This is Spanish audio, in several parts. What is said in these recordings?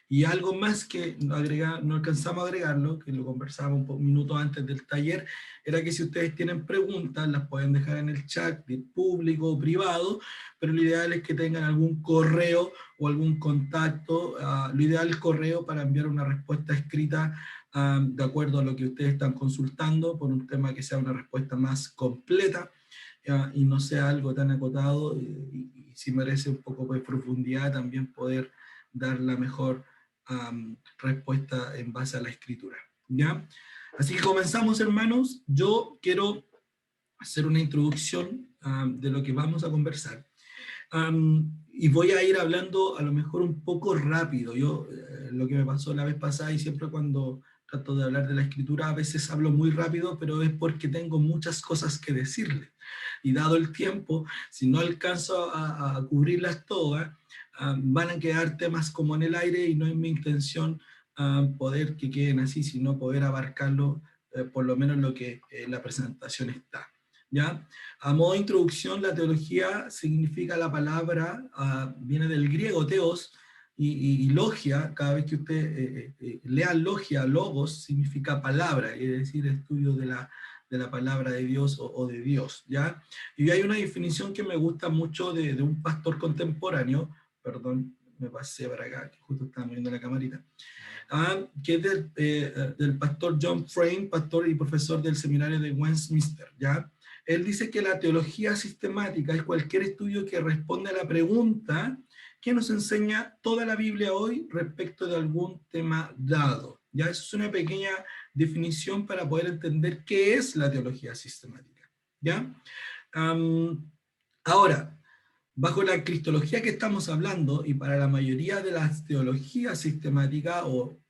Y algo más que no alcanzamos a agregarlo, que lo conversábamos un minuto antes del taller, era que si ustedes tienen preguntas, las pueden dejar en el chat público o privado, pero lo ideal es que tengan algún correo o algún contacto. Lo ideal es correo para enviar una respuesta escrita de acuerdo a lo que ustedes están consultando, por un tema que sea una respuesta más completa y no sea algo tan acotado, y si merece un poco de profundidad también poder dar la mejor respuesta en base a la escritura. ¿Ya? Así que comenzamos, hermanos. Yo quiero hacer una introducción de lo que vamos a conversar. Y voy a ir hablando a lo mejor un poco rápido. Yo, lo que me pasó la vez pasada, y siempre cuando trato de hablar de la escritura, a veces hablo muy rápido, pero es porque tengo muchas cosas que decirle. Y dado el tiempo, si no alcanzo a cubrirlas todas, van a quedar temas como en el aire, y no es mi intención poder que queden así, sino poder abarcarlo por lo menos lo que la presentación está. ¿Ya? A modo de introducción, la teología significa la palabra, viene del griego teos, y logia, cada vez que usted lea logia, logos, significa palabra, es decir, estudio de la palabra de Dios o de Dios, ¿ya? Y hay una definición que me gusta mucho de un pastor contemporáneo, perdón, me pasé para acá, que justo estaba moviendo la camarita, que es del pastor John Frame, pastor y profesor del seminario de Westminster, ¿ya? Él dice que la teología sistemática es cualquier estudio que responde a la pregunta que nos enseña toda la Biblia hoy respecto de algún tema dado. Ya, eso es una pequeña definición para poder entender qué es la teología sistemática. ¿Ya? Ahora, bajo la cristología que estamos hablando, y para la mayoría de las teologías sistemáticas, o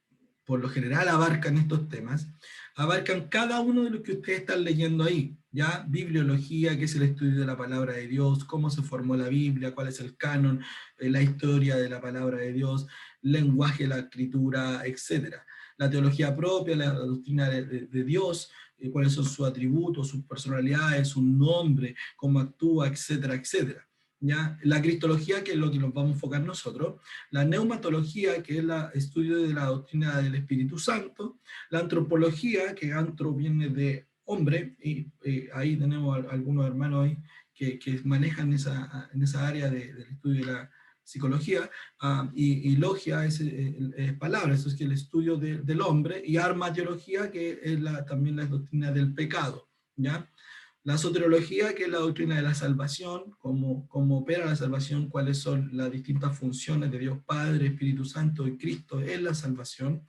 por lo general abarcan estos temas, abarcan cada uno de los que ustedes están leyendo ahí, ¿ya? Bibliología, que es el estudio de la palabra de Dios, cómo se formó la Biblia, cuál es el canon, la historia de la palabra de Dios, lenguaje, la escritura, etcétera. La teología propia, la doctrina de Dios, cuáles son sus atributos, sus personalidades, su nombre, cómo actúa, etcétera, etcétera. ¿Ya? La cristología, que es lo que nos vamos a enfocar nosotros, la neumatología, que es el estudio de la doctrina del Espíritu Santo, la antropología, que antro viene de hombre, y ahí tenemos algunos hermanos ahí que manejan en esa área del estudio de la psicología, y logia es palabra, eso es que el estudio del hombre, y armatiología, que es también la doctrina del pecado, ¿ya? La soteriología, que es la doctrina de la salvación, cómo opera la salvación, cuáles son las distintas funciones de Dios Padre, Espíritu Santo y Cristo en la salvación.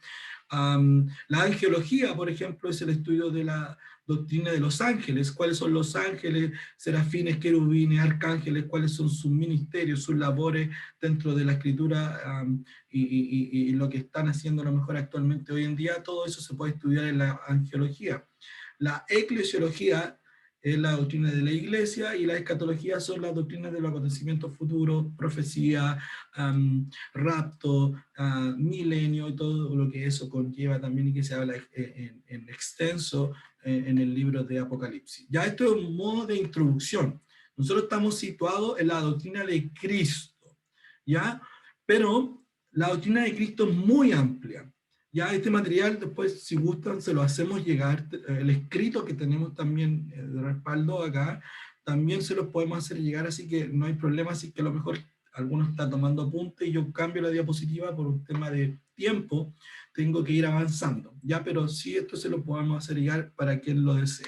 La angelología, por ejemplo, es el estudio de la doctrina de los ángeles, cuáles son los ángeles, serafines, querubines, arcángeles, cuáles son sus ministerios, sus labores dentro de la escritura, y lo que están haciendo a lo mejor actualmente hoy en día. Todo eso se puede estudiar en la angelología. La eclesiología es la doctrina de la iglesia, y la escatología son las doctrinas de los acontecimientos futuros, profecía, rapto, milenio, y todo lo que eso conlleva también, y que se habla en extenso en el libro de Apocalipsis. Ya esto es un modo de introducción. Nosotros estamos situados en la doctrina de Cristo, ¿ya? Pero la doctrina de Cristo es muy amplia. Ya este material, después, si gustan, se lo hacemos llegar. El escrito que tenemos también de respaldo acá, también se los podemos hacer llegar, así que no hay problema. Así que a lo mejor alguno está tomando apunte y yo cambio la diapositiva por un tema de tiempo, tengo que ir avanzando. Ya, pero sí, esto se lo podemos hacer llegar para quien lo desee.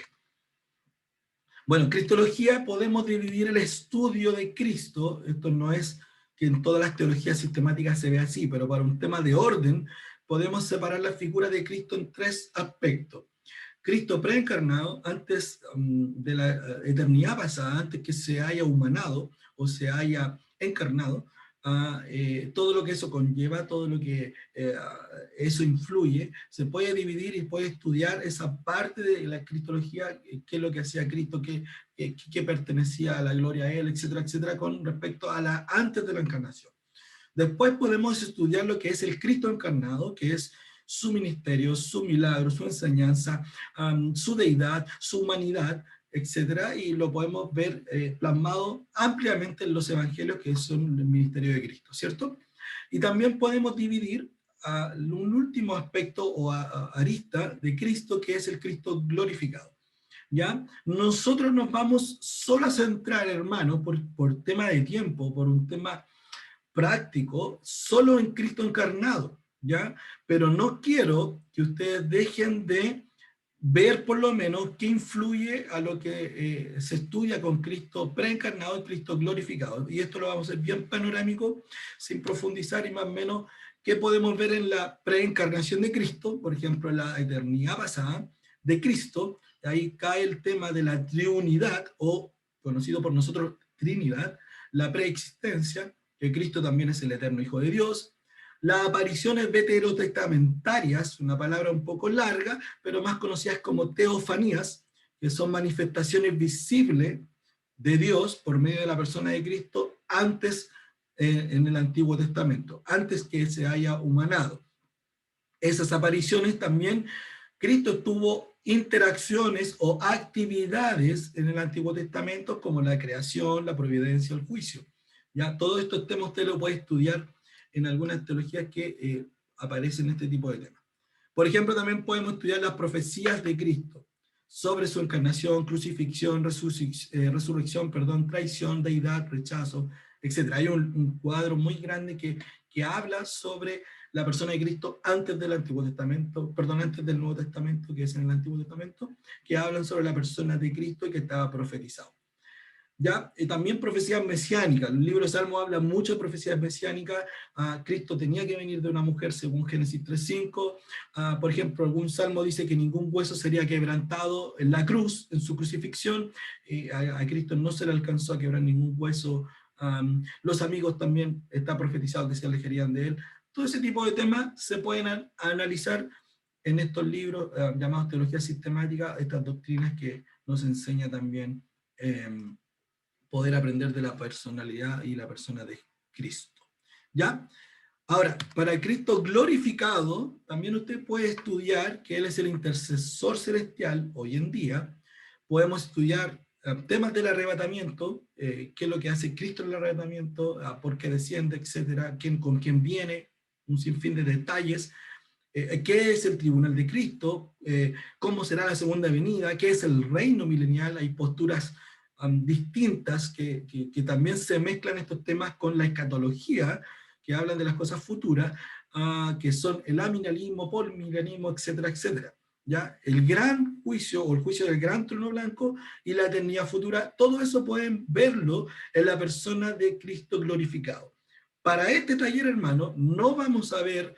Bueno, cristología, podemos dividir el estudio de Cristo. Esto no es que en todas las teologías sistemáticas se vea así, pero para un tema de orden, podemos separar la figura de Cristo en tres aspectos. Cristo preencarnado, antes de la eternidad pasada, antes que se haya humanado o se haya encarnado, todo lo que eso conlleva, todo lo que eso influye, se puede dividir y puede estudiar esa parte de la cristología, qué es lo que hacía Cristo, qué pertenecía a la gloria a él, etcétera, etcétera, con respecto a la antes de la encarnación. Después podemos estudiar lo que es el Cristo encarnado, que es su ministerio, su milagro, su enseñanza, su deidad, su humanidad, etcétera, y lo podemos ver plasmado ampliamente en los evangelios, que son el ministerio de Cristo, ¿cierto? Y también podemos dividir a un último aspecto o arista de Cristo, que es el Cristo glorificado. ¿Ya? Nosotros nos vamos solo a centrar, hermano, por tema de tiempo, por un tema práctico, solo en Cristo encarnado, ¿ya? Pero no quiero que ustedes dejen de ver por lo menos qué influye a lo que se estudia con Cristo preencarnado y Cristo glorificado. Y esto lo vamos a hacer bien panorámico, sin profundizar y más o menos qué podemos ver en la preencarnación de Cristo, por ejemplo, en la eternidad pasada de Cristo. Ahí cae el tema de la triunidad, o conocido por nosotros Trinidad, la preexistencia, que Cristo también es el eterno Hijo de Dios. Las apariciones veterotestamentarias, una palabra un poco larga, pero más conocidas como teofanías, que son manifestaciones visibles de Dios por medio de la persona de Cristo antes en el Antiguo Testamento, antes que se haya humanado. Esas apariciones también, Cristo tuvo interacciones o actividades en el Antiguo Testamento como la creación, la providencia, el juicio. Ya todos estos temas usted lo puede estudiar en algunas teologías que aparecen en este tipo de temas. Por ejemplo, también podemos estudiar las profecías de Cristo sobre su encarnación, crucifixión, resurrección, traición, deidad, rechazo, etc. Hay un cuadro muy grande que habla sobre la persona de Cristo antes del Antiguo Testamento, antes del Nuevo Testamento, que es en el Antiguo Testamento, que hablan sobre la persona de Cristo y que estaba profetizado. ¿Ya? También profecías mesiánicas. El libro de Salmos habla mucho de profecías mesiánicas. Cristo tenía que venir de una mujer según Génesis 3:5. Por ejemplo, algún salmo dice que ningún hueso sería quebrantado en la cruz, en su crucifixión. A Cristo no se le alcanzó a quebrar ningún hueso. Los amigos también está profetizado que se alejarían de él. Todo ese tipo de temas se pueden analizar en estos libros llamados teología sistemática, estas doctrinas que nos enseña también poder aprender de la personalidad y la persona de Cristo. ¿Ya? Ahora, para el Cristo glorificado, también usted puede estudiar que Él es el intercesor celestial hoy en día. Podemos estudiar temas del arrebatamiento, qué es lo que hace Cristo en el arrebatamiento, por qué desciende, etcétera, con quién viene, un sinfín de detalles. ¿Qué es el tribunal de Cristo? ¿Cómo será la segunda venida? ¿Qué es el reino milenial? Hay posturas distintas que también se mezclan estos temas con la escatología, que hablan de las cosas futuras, que son el amilenialismo, polmilenialismo, etcétera, etcétera. ¿Ya? El gran juicio o el juicio del gran trono blanco y la eternidad futura, todo eso pueden verlo en la persona de Cristo glorificado. Para este taller, hermano, no vamos a ver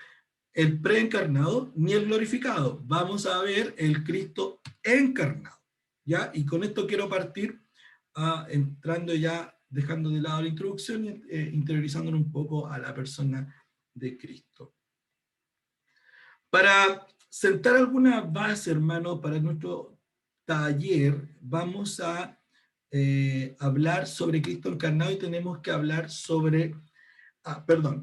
el preencarnado ni el glorificado, vamos a ver el Cristo encarnado. ¿Ya? Y con esto quiero partir entrando ya, dejando de lado la introducción y interiorizándonos un poco a la persona de Cristo. Para sentar alguna base, hermano, para nuestro taller, vamos a hablar sobre Cristo encarnado y tenemos que hablar sobre,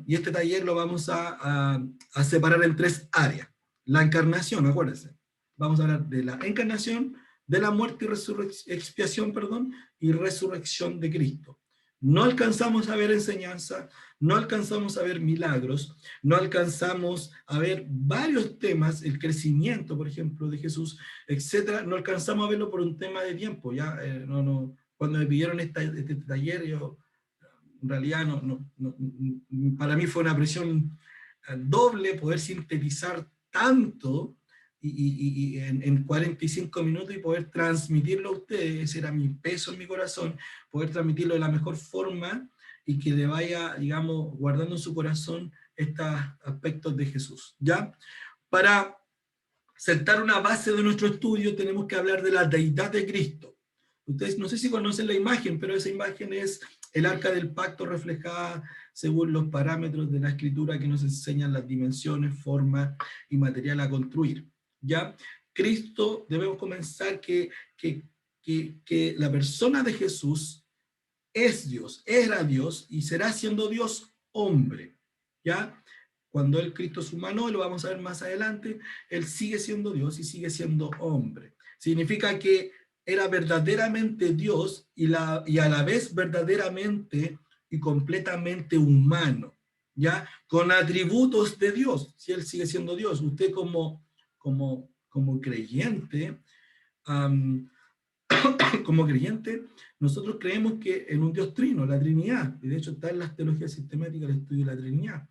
y este taller lo vamos a separar en 3 áreas. La encarnación, acuérdense. Vamos a hablar de la encarnación, de la muerte y expiación, y resurrección de Cristo. No alcanzamos a ver enseñanza, no alcanzamos a ver milagros, no alcanzamos a ver varios temas, el crecimiento, por ejemplo, de Jesús, etcétera. No alcanzamos a verlo por un tema de tiempo. Ya, cuando me pidieron este taller, yo en realidad para mí fue una presión doble poder sintetizar tanto y en 45 minutos y poder transmitirlo a ustedes. Ese era mi peso en mi corazón, poder transmitirlo de la mejor forma y que le vaya, digamos, guardando en su corazón estos aspectos de Jesús. ¿Ya? Para sentar una base de nuestro estudio tenemos que hablar de la deidad de Cristo. Ustedes no sé si conocen la imagen, pero esa imagen es el arca del pacto reflejada según los parámetros de la escritura que nos enseñan las dimensiones, forma y material a construir. ¿Ya? Cristo, debemos comenzar que la persona de Jesús es Dios, era Dios y será siendo Dios hombre. ¿Ya? Cuando el Cristo es humano, lo vamos a ver más adelante, Él sigue siendo Dios y sigue siendo hombre. Significa que era verdaderamente Dios y a la vez verdaderamente y completamente humano. ¿ya? Con atributos de Dios, si Él sigue siendo Dios. Usted como creyente, um, como creyente, nosotros creemos que en un Dios trino, la Trinidad, y de hecho está en las teologías sistemáticas el estudio de la Trinidad.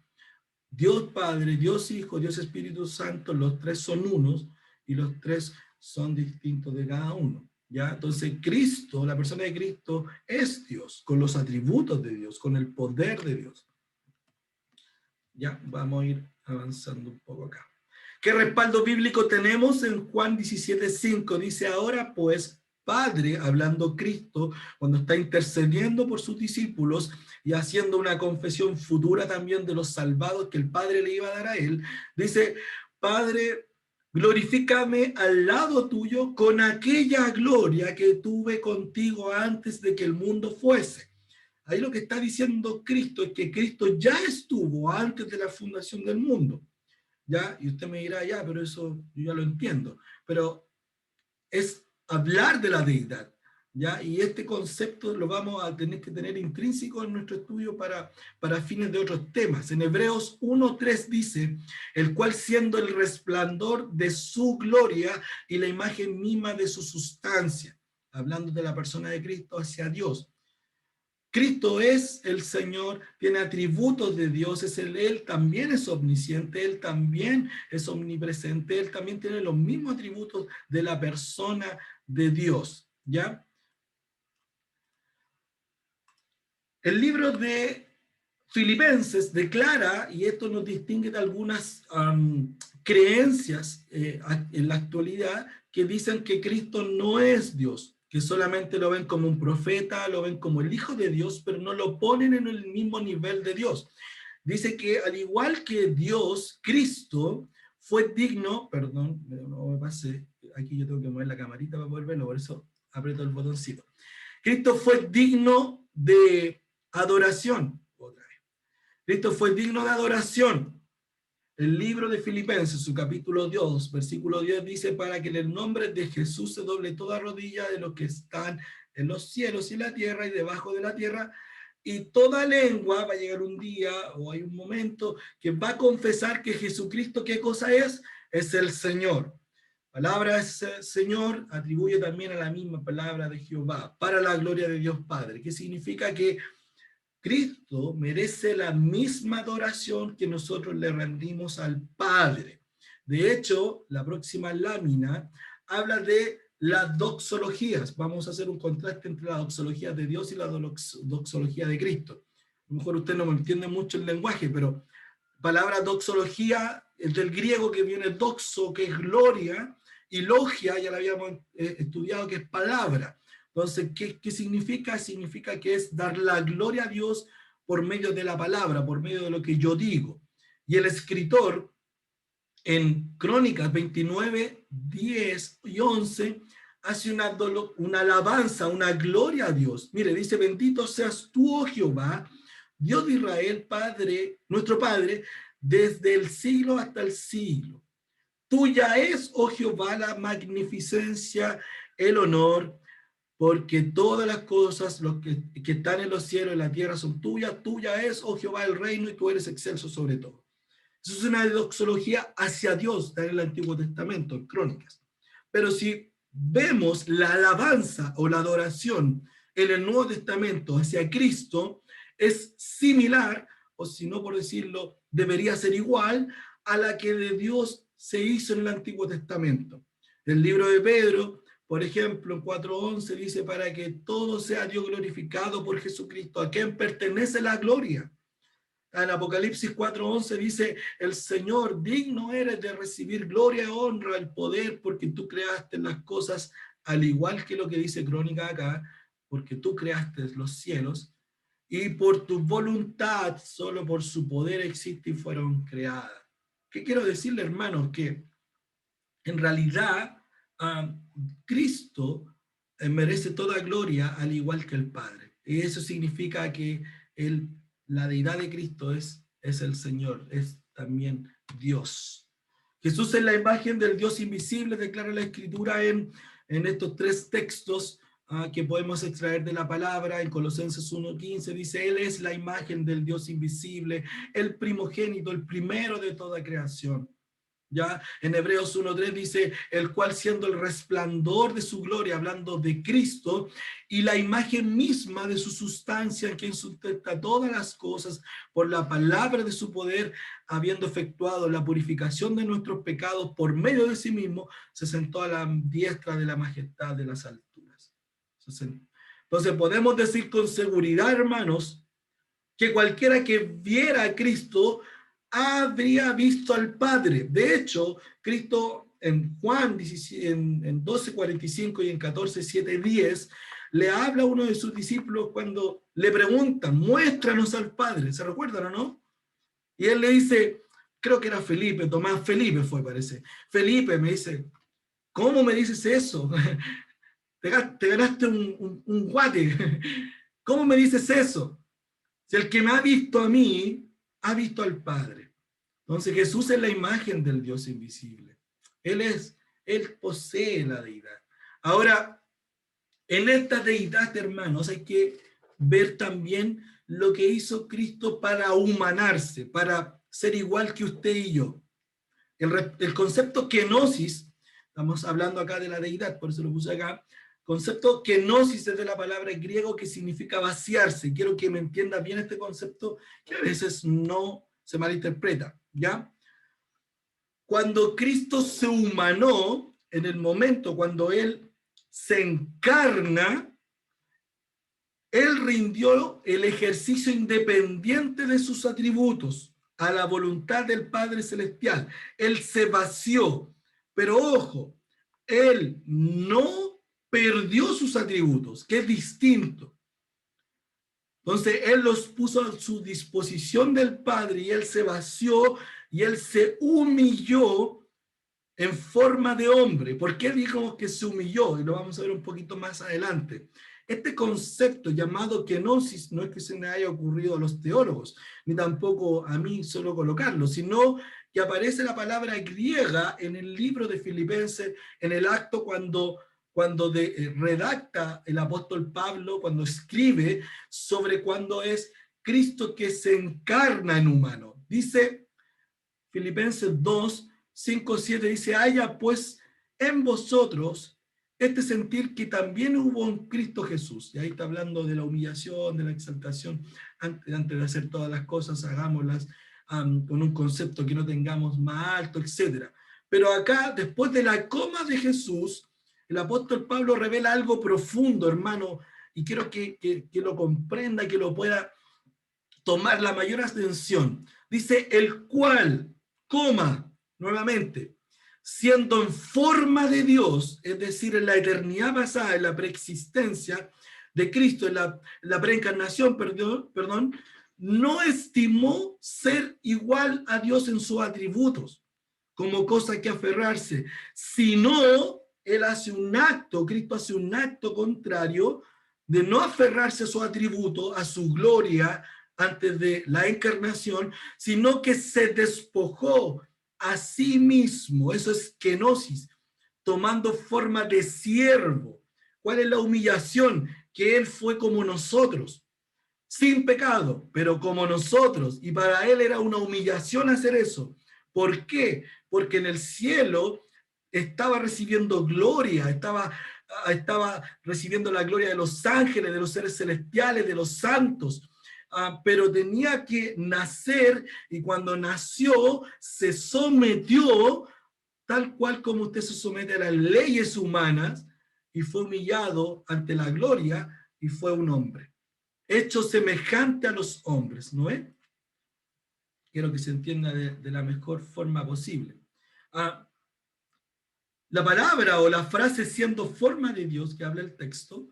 Dios Padre, Dios Hijo, Dios Espíritu Santo, los tres son unos, y los tres son distintos de cada uno. ¿Ya? Entonces Cristo, la persona de Cristo, es Dios, con los atributos de Dios, con el poder de Dios. Ya, vamos a ir avanzando un poco acá. ¿Qué respaldo bíblico tenemos? En Juan 17:5 dice, ahora pues, Padre, hablando Cristo, cuando está intercediendo por sus discípulos y haciendo una confesión futura también de los salvados que el Padre le iba a dar a él, dice, Padre, glorifícame al lado tuyo con aquella gloria que tuve contigo antes de que el mundo fuese. Ahí lo que está diciendo Cristo es que Cristo ya estuvo antes de la fundación del mundo. ¿Ya? Y usted me dirá, ya, pero eso yo ya lo entiendo. Pero es hablar de la deidad, ¿ya? Y este concepto lo vamos a tener que tener intrínseco en nuestro estudio para fines de otros temas. En Hebreos 1:3 dice, el cual siendo el resplandor de su gloria y la imagen misma de su sustancia, hablando de la persona de Cristo hacia Dios. Cristo es el Señor, tiene atributos de Dios, Él también es omnisciente, Él también es omnipresente, Él también tiene los mismos atributos de la persona de Dios, ¿ya? El libro de Filipenses declara, y esto nos distingue de algunas creencias en la actualidad, que dicen que Cristo no es Dios, que solamente lo ven como un profeta, lo ven como el Hijo de Dios, pero no lo ponen en el mismo nivel de Dios. Dice que al igual que Dios, Cristo fue digno, perdón, no me pasé, aquí yo tengo que mover la camarita para poder verlo, por eso aprieto el botoncito. Cristo fue digno de adoración. Otra vez. Cristo fue digno de adoración. El libro de Filipenses, su capítulo 2, versículo 10, dice, para que en el nombre de Jesús se doble toda rodilla de los que están en los cielos y la tierra y debajo de la tierra, y toda lengua va a llegar un día, o hay un momento, que va a confesar que Jesucristo, ¿qué cosa es? Es el Señor. Palabra Señor atribuye también a la misma palabra de Jehová, para la gloria de Dios Padre, que significa que Cristo merece la misma adoración que nosotros le rendimos al Padre. De hecho, la próxima lámina habla de las doxologías. Vamos a hacer un contraste entre la doxología de Dios y la doxología de Cristo. A lo mejor usted no me entiende mucho el lenguaje, pero palabra doxología es del griego que viene doxo, que es gloria, y logia, ya la habíamos estudiado, que es palabra. Entonces, ¿qué significa? Significa que es dar la gloria a Dios por medio de la palabra, por medio de lo que yo digo. Y el escritor, en Crónicas 29, 10 y 11, hace una alabanza, una gloria a Dios. Mire, dice, bendito seas tú, oh Jehová, Dios de Israel, Padre, nuestro Padre, desde el siglo hasta el siglo. Tuya es, oh Jehová, la magnificencia, el honor, porque todas las cosas los que están en los cielos y en la tierra son tuyas. Tuya es, oh Jehová, el reino, y tú eres excelso sobre todo. Eso es una doxología hacia Dios en el Antiguo Testamento, en Crónicas. Pero si vemos la alabanza o la adoración en el Nuevo Testamento hacia Cristo, es similar, o si no por decirlo, debería ser igual a la que de Dios se hizo en el Antiguo Testamento. El libro de Pedro, por ejemplo, en 4:11 dice, para que todo sea Dios glorificado por Jesucristo, a quien pertenece la gloria. En Apocalipsis 4:11 dice, el Señor, digno eres de recibir gloria y honra, el poder, porque tú creaste las cosas, al igual que lo que dice Crónica acá, porque tú creaste los cielos, y por tu voluntad, solo por su poder existe y fueron creadas. ¿Qué quiero decirle, hermanos? Que en realidad Cristo merece toda gloria al igual que el Padre. Y eso significa que la deidad de Cristo es el Señor, es también Dios. Jesús es la imagen del Dios invisible, declara la Escritura en estos tres textos, que podemos extraer de la palabra. En Colosenses 1:15 dice, Él es la imagen del Dios invisible, el primogénito, el primero de toda creación. Ya en Hebreos 1:3 dice, el cual siendo el resplandor de su gloria, hablando de Cristo, y la imagen misma de su sustancia, en quien sustenta todas las cosas por la palabra de su poder, habiendo efectuado la purificación de nuestros pecados por medio de sí mismo, se sentó a la diestra de la majestad de las alturas. Entonces podemos decir con seguridad, hermanos, que cualquiera que viera a Cristo habría visto al Padre. De hecho, Cristo en Juan 12:45 y en 14:7-10 le habla a uno de sus discípulos cuando le preguntan, muéstranos al Padre. ¿Se recuerdan o no? Y él le dice, creo que era Felipe, Tomás Felipe fue, parece. Felipe me dice, ¿cómo me dices eso? Te ganaste un guate. ¿Cómo me dices eso? Si el que me ha visto a mí, ha visto al Padre. Entonces Jesús es la imagen del Dios invisible. Él posee la deidad. Ahora, en esta deidad, hermanos, hay que ver también lo que hizo Cristo para humanarse, para ser igual que usted y yo. El concepto kenosis, estamos hablando acá de la deidad, por eso lo puse acá, concepto kenosis es de la palabra en griego que significa vaciarse. Quiero que me entienda bien este concepto, que a veces no se malinterpreta, ¿ya? Cuando Cristo se humanó, en el momento cuando Él se encarna, Él rindió el ejercicio independiente de sus atributos a la voluntad del Padre Celestial. Él se vació, pero ojo, Él no perdió sus atributos, que es distinto. Entonces, Él los puso a su disposición del Padre y Él se vació y Él se humilló en forma de hombre. ¿Por qué dijo que se humilló? Y lo vamos a ver un poquito más adelante. Este concepto llamado kenosis no es que se me haya ocurrido a los teólogos, ni tampoco a mí solo colocarlo, sino que aparece la palabra griega en el libro de Filipenses, en el acto cuando redacta el apóstol Pablo, cuando escribe sobre cuando es Cristo que se encarna en humano. Dice Filipenses 2:5-7, dice, haya pues en vosotros este sentir que también hubo en Cristo Jesús. Y ahí está hablando de la humillación, de la exaltación. Antes de hacer todas las cosas, hagámoslas con un concepto que no tengamos más alto, etc. Pero acá, después de la coma de Jesús, el apóstol Pablo revela algo profundo, hermano, y quiero que lo comprenda, que lo pueda tomar la mayor atención. Dice, el cual, coma, nuevamente, siendo en forma de Dios, es decir, en la eternidad pasada, en la preexistencia de Cristo, en la preencarnación, perdón, no estimó ser igual a Dios en sus atributos, como cosa que aferrarse, sino Él hace un acto, Cristo hace un acto contrario de no aferrarse a su atributo, a su gloria antes de la encarnación, sino que se despojó a sí mismo, eso es kenosis, tomando forma de siervo. ¿Cuál es la humillación? Que Él fue como nosotros, sin pecado, pero como nosotros, y para Él era una humillación hacer eso. ¿Por qué? Porque en el cielo estaba recibiendo gloria, estaba recibiendo la gloria de los ángeles, de los seres celestiales, de los santos, pero tenía que nacer, y cuando nació se sometió tal cual como usted se somete a las leyes humanas, y fue humillado ante la gloria y fue un hombre, hecho semejante a los hombres, ¿no es? Quiero que se entienda de la mejor forma posible. La palabra o la frase siendo forma de Dios que habla el texto,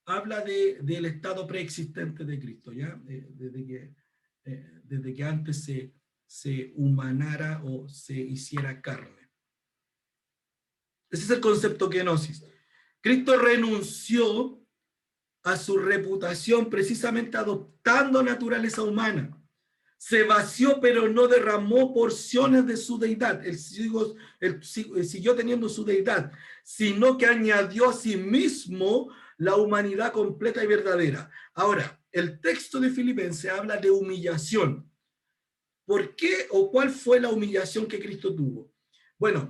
habla del estado preexistente de Cristo, ¿ya? Desde que antes se humanara o se hiciera carne. Ese es el concepto kenosis. Cristo renunció a su reputación precisamente adoptando naturaleza humana. Se vació, pero no derramó porciones de su deidad. Él siguió teniendo su deidad, sino que añadió a sí mismo la humanidad completa y verdadera. Ahora, el texto de Filipenses habla de humillación. ¿Por qué o cuál fue la humillación que Cristo tuvo? Bueno,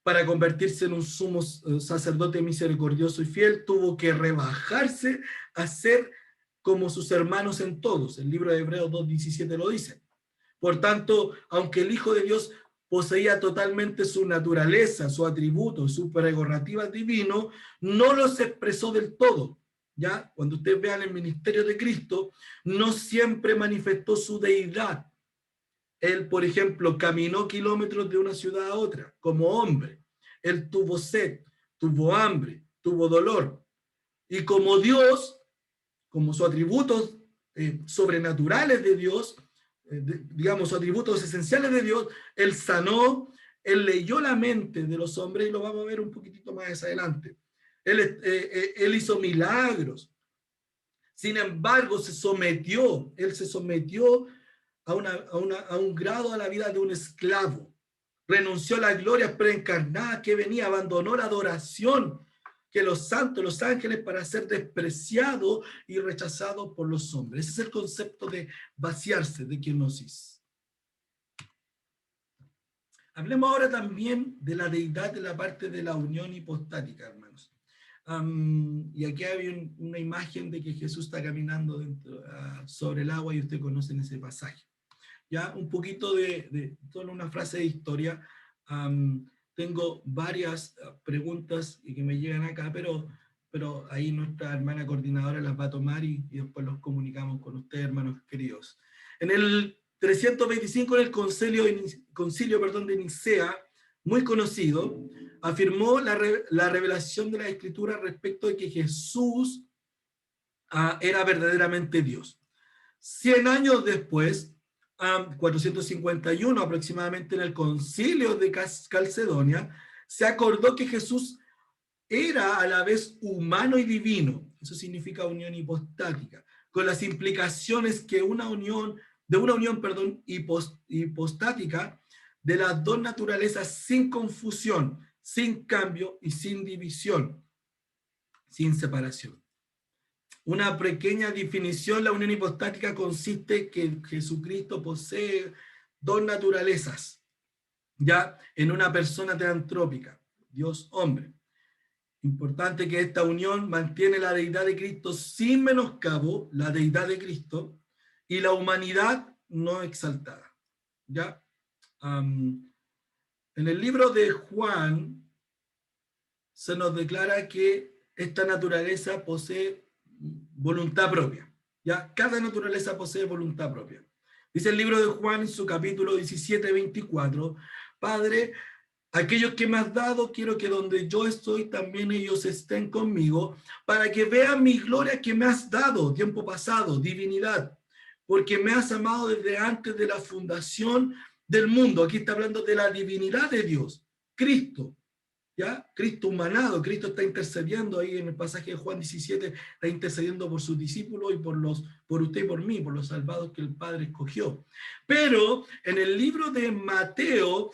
para convertirse en un sumo sacerdote misericordioso y fiel, tuvo que rebajarse a ser como sus hermanos en todos. El libro de Hebreos 2:17 lo dice. Por tanto, aunque el Hijo de Dios poseía totalmente su naturaleza, su atributo, su prerrogativa divino, no los expresó del todo. ¿Ya? Cuando ustedes vean el ministerio de Cristo, no siempre manifestó su deidad. Él, por ejemplo, caminó kilómetros de una ciudad a otra como hombre. Él tuvo sed, tuvo hambre, tuvo dolor. Y como Dios, como sus atributos sobrenaturales de Dios, digamos, sus atributos esenciales de Dios, Él sanó, Él leyó la mente de los hombres y lo vamos a ver un poquitito más adelante. Él hizo milagros. Sin embargo, Él se sometió a un grado a la vida de un esclavo. Renunció a la gloria preencarnada que venía, abandonó la adoración que los santos, los ángeles, para ser despreciado y rechazado por los hombres. Ese es el concepto de vaciarse, de kenosis. Hablemos ahora también de la deidad de la parte de la unión hipostática, hermanos. Y aquí hay una imagen de que Jesús está caminando sobre el agua y ustedes conocen ese pasaje. Ya un poquito solo una frase de historia. Tengo varias preguntas que me llegan acá, pero ahí nuestra hermana coordinadora las va a tomar y después los comunicamos con ustedes, hermanos queridos. En el 325, en el concilio de Nicea, muy conocido, afirmó la revelación de la Escritura respecto de que Jesús era verdaderamente Dios. 100 años después, 451 aproximadamente, en el concilio de Calcedonia, se acordó que Jesús era a la vez humano y divino. Eso significa unión hipostática, con las implicaciones que de una unión hipostática de las dos naturalezas, sin confusión, sin cambio y sin división, sin separación. Una pequeña definición: la unión hipostática consiste en que Jesucristo posee dos naturalezas, ya en una persona teantrópica, Dios hombre. Importante que esta unión mantiene la deidad de Cristo sin menoscabo, la deidad de Cristo, y la humanidad no exaltada. ¿Ya? En el libro de Juan se nos declara que esta naturaleza posee voluntad propia. ¿Ya? Cada naturaleza posee voluntad propia. Dice el libro de Juan en su capítulo 17, 24, Padre, aquellos que me has dado, quiero que donde yo estoy también ellos estén conmigo, para que vean mi gloria que me has dado, tiempo pasado, divinidad, porque me has amado desde antes de la fundación del mundo. Aquí está hablando de la divinidad de Dios, Cristo. ¿Ya? Cristo humanado, Cristo está intercediendo ahí en el pasaje de Juan 17, está intercediendo por sus discípulos y por usted y por mí, por los salvados que el Padre escogió. Pero en el libro de Mateo,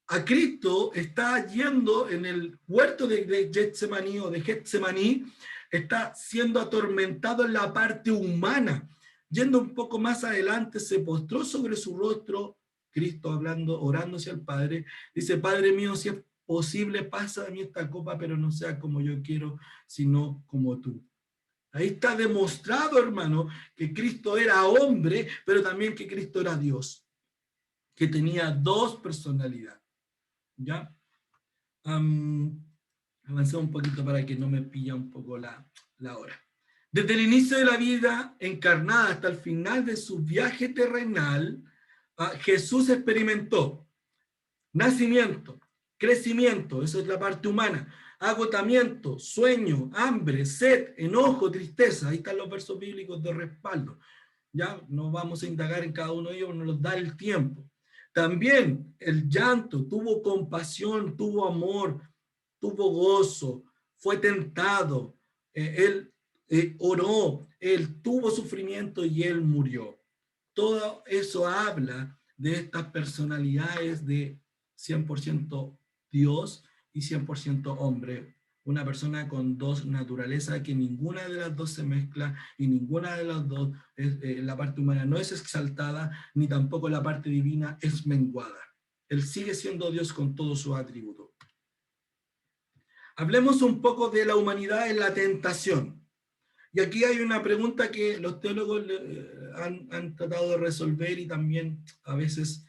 a Cristo está yendo en el huerto de Getsemaní o de Getsemaní, está siendo atormentado en la parte humana. Yendo un poco más adelante, se postró sobre su rostro, Cristo hablando, orando hacia el Padre, dice: Padre mío, si es posible, pasa de mí esta copa, pero no sea como yo quiero, sino como tú. Ahí está demostrado, hermano, que Cristo era hombre, pero también que Cristo era Dios, que tenía dos personalidades. ¿Ya? Avancé un poquito para que no me pilla un poco la hora. Desde el inicio de la vida encarnada hasta el final de su viaje terrenal, Jesús experimentó nacimiento, crecimiento, eso es la parte humana, agotamiento, sueño, hambre, sed, enojo, tristeza. Ahí están los versos bíblicos de respaldo. Ya no vamos a indagar en cada uno de ellos, nos los da el tiempo. También el llanto, tuvo compasión, tuvo amor, tuvo gozo, fue tentado, él oró, él tuvo sufrimiento y él murió. Todo eso habla de estas personalidades de 100% Dios y 100% hombre una persona con dos naturalezas, que ninguna de las dos se mezcla y ninguna de las dos, la parte humana no es exaltada, ni tampoco la parte divina es menguada. Él sigue siendo Dios con todos sus atributos. Hablemos un poco de la humanidad en la tentación. Y aquí hay una pregunta que los teólogos han tratado de resolver y también a veces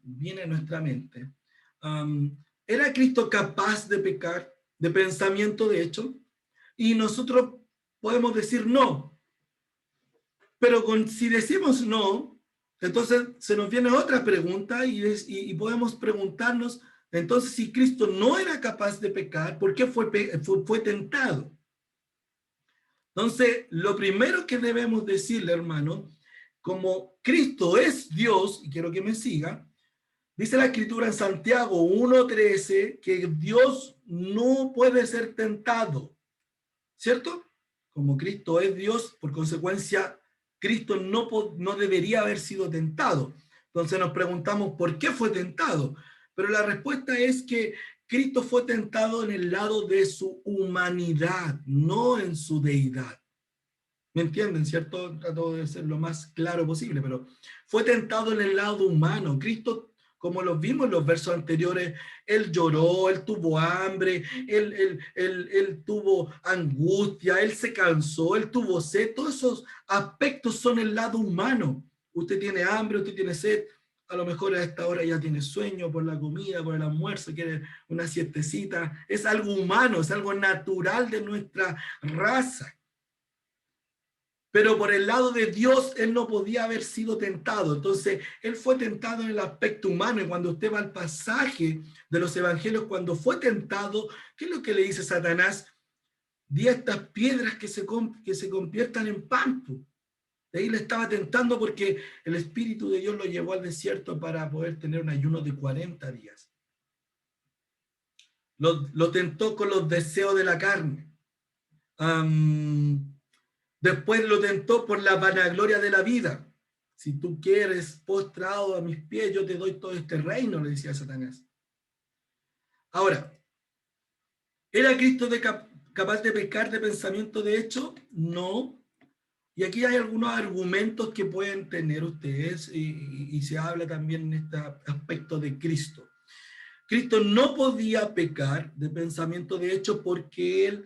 viene a nuestra mente. ¿Era Cristo capaz de pecar, de pensamiento, de hecho? Y nosotros podemos decir no. Pero si decimos no, entonces se nos viene otra pregunta y podemos preguntarnos, entonces si Cristo no era capaz de pecar, ¿por qué fue tentado? Entonces, lo primero que debemos decirle, hermano, como Cristo es Dios, y quiero que me siga, dice la Escritura en Santiago 1:13 que Dios no puede ser tentado, ¿cierto? Como Cristo es Dios, por consecuencia, Cristo no debería haber sido tentado. Entonces nos preguntamos, ¿por qué fue tentado? Pero la respuesta es que Cristo fue tentado en el lado de su humanidad, no en su deidad. ¿Me entienden, cierto? Trato de ser lo más claro posible, pero fue tentado en el lado humano. Cristo, como lo vimos en los versos anteriores, él lloró, él tuvo hambre, él tuvo angustia, él se cansó, él tuvo sed. Todos esos aspectos son el lado humano. Usted tiene hambre, usted tiene sed, a lo mejor a esta hora ya tiene sueño por la comida, por el almuerzo, quiere una siestecita. Es algo humano, es algo natural de nuestra raza. Pero por el lado de Dios, él no podía haber sido tentado. Entonces, él fue tentado en el aspecto humano. Y cuando usted va al pasaje de los evangelios, cuando fue tentado, ¿qué es lo que le dice Satanás? Di a estas piedras que se conviertan en pan. De ahí le estaba tentando porque el Espíritu de Dios lo llevó al desierto para poder tener un ayuno de 40 días. Lo tentó con los deseos de la carne. Después lo tentó por la vanagloria de la vida. Si tú quieres postrado a mis pies, yo te doy todo este reino, le decía Satanás. Ahora, ¿era Cristo capaz de pecar de pensamiento de hecho? No. Y aquí hay algunos argumentos que pueden tener ustedes y se habla también en este aspecto de Cristo. Cristo no podía pecar de pensamiento de hecho porque él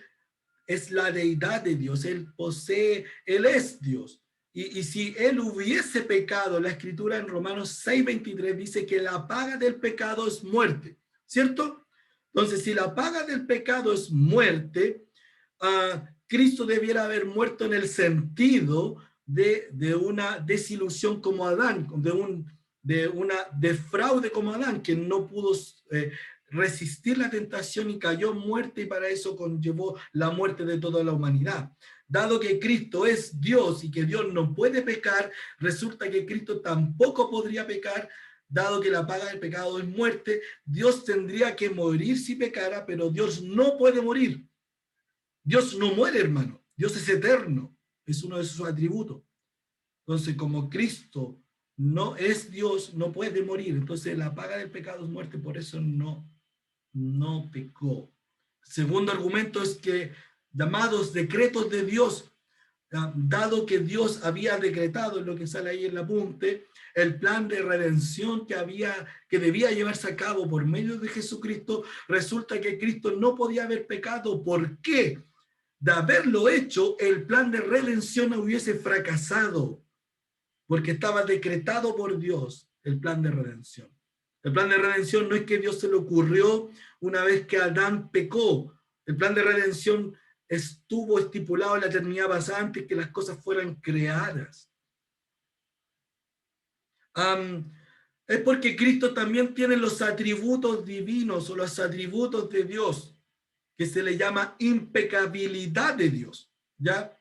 es la deidad de Dios, él posee, él es Dios. Y si él hubiese pecado, la escritura en Romanos 6:23 dice que la paga del pecado es muerte, ¿cierto? Entonces, si la paga del pecado es muerte, Cristo debiera haber muerto en el sentido de una desilusión como Adán, de una defraude como Adán, que no pudo resistir la tentación y cayó muerte, y para eso conllevó la muerte de toda la humanidad. Dado que Cristo es Dios y que Dios no puede pecar, resulta que Cristo tampoco podría pecar, dado que la paga del pecado es muerte. Dios tendría que morir si pecara, pero Dios no puede morir. Dios no muere, hermano. Dios es eterno. Es uno de sus atributos. Entonces, como Cristo no es Dios, no puede morir. Entonces, la paga del pecado es muerte, por eso no pecó. Segundo argumento es que llamados decretos de Dios, dado que Dios había decretado, en lo que sale ahí en el apunte, el plan de redención que debía llevarse a cabo por medio de Jesucristo, resulta que Cristo no podía haber pecado. ¿Por qué? De haberlo hecho, el plan de redención hubiese fracasado, porque estaba decretado por Dios el plan de redención. El plan de redención no es que Dios se le ocurrió una vez que Adán pecó. El plan de redención estuvo estipulado en la eternidad pasada antes que las cosas fueran creadas. Es porque Cristo también tiene los atributos divinos o los atributos de Dios, que se le llama impecabilidad de Dios, ¿ya?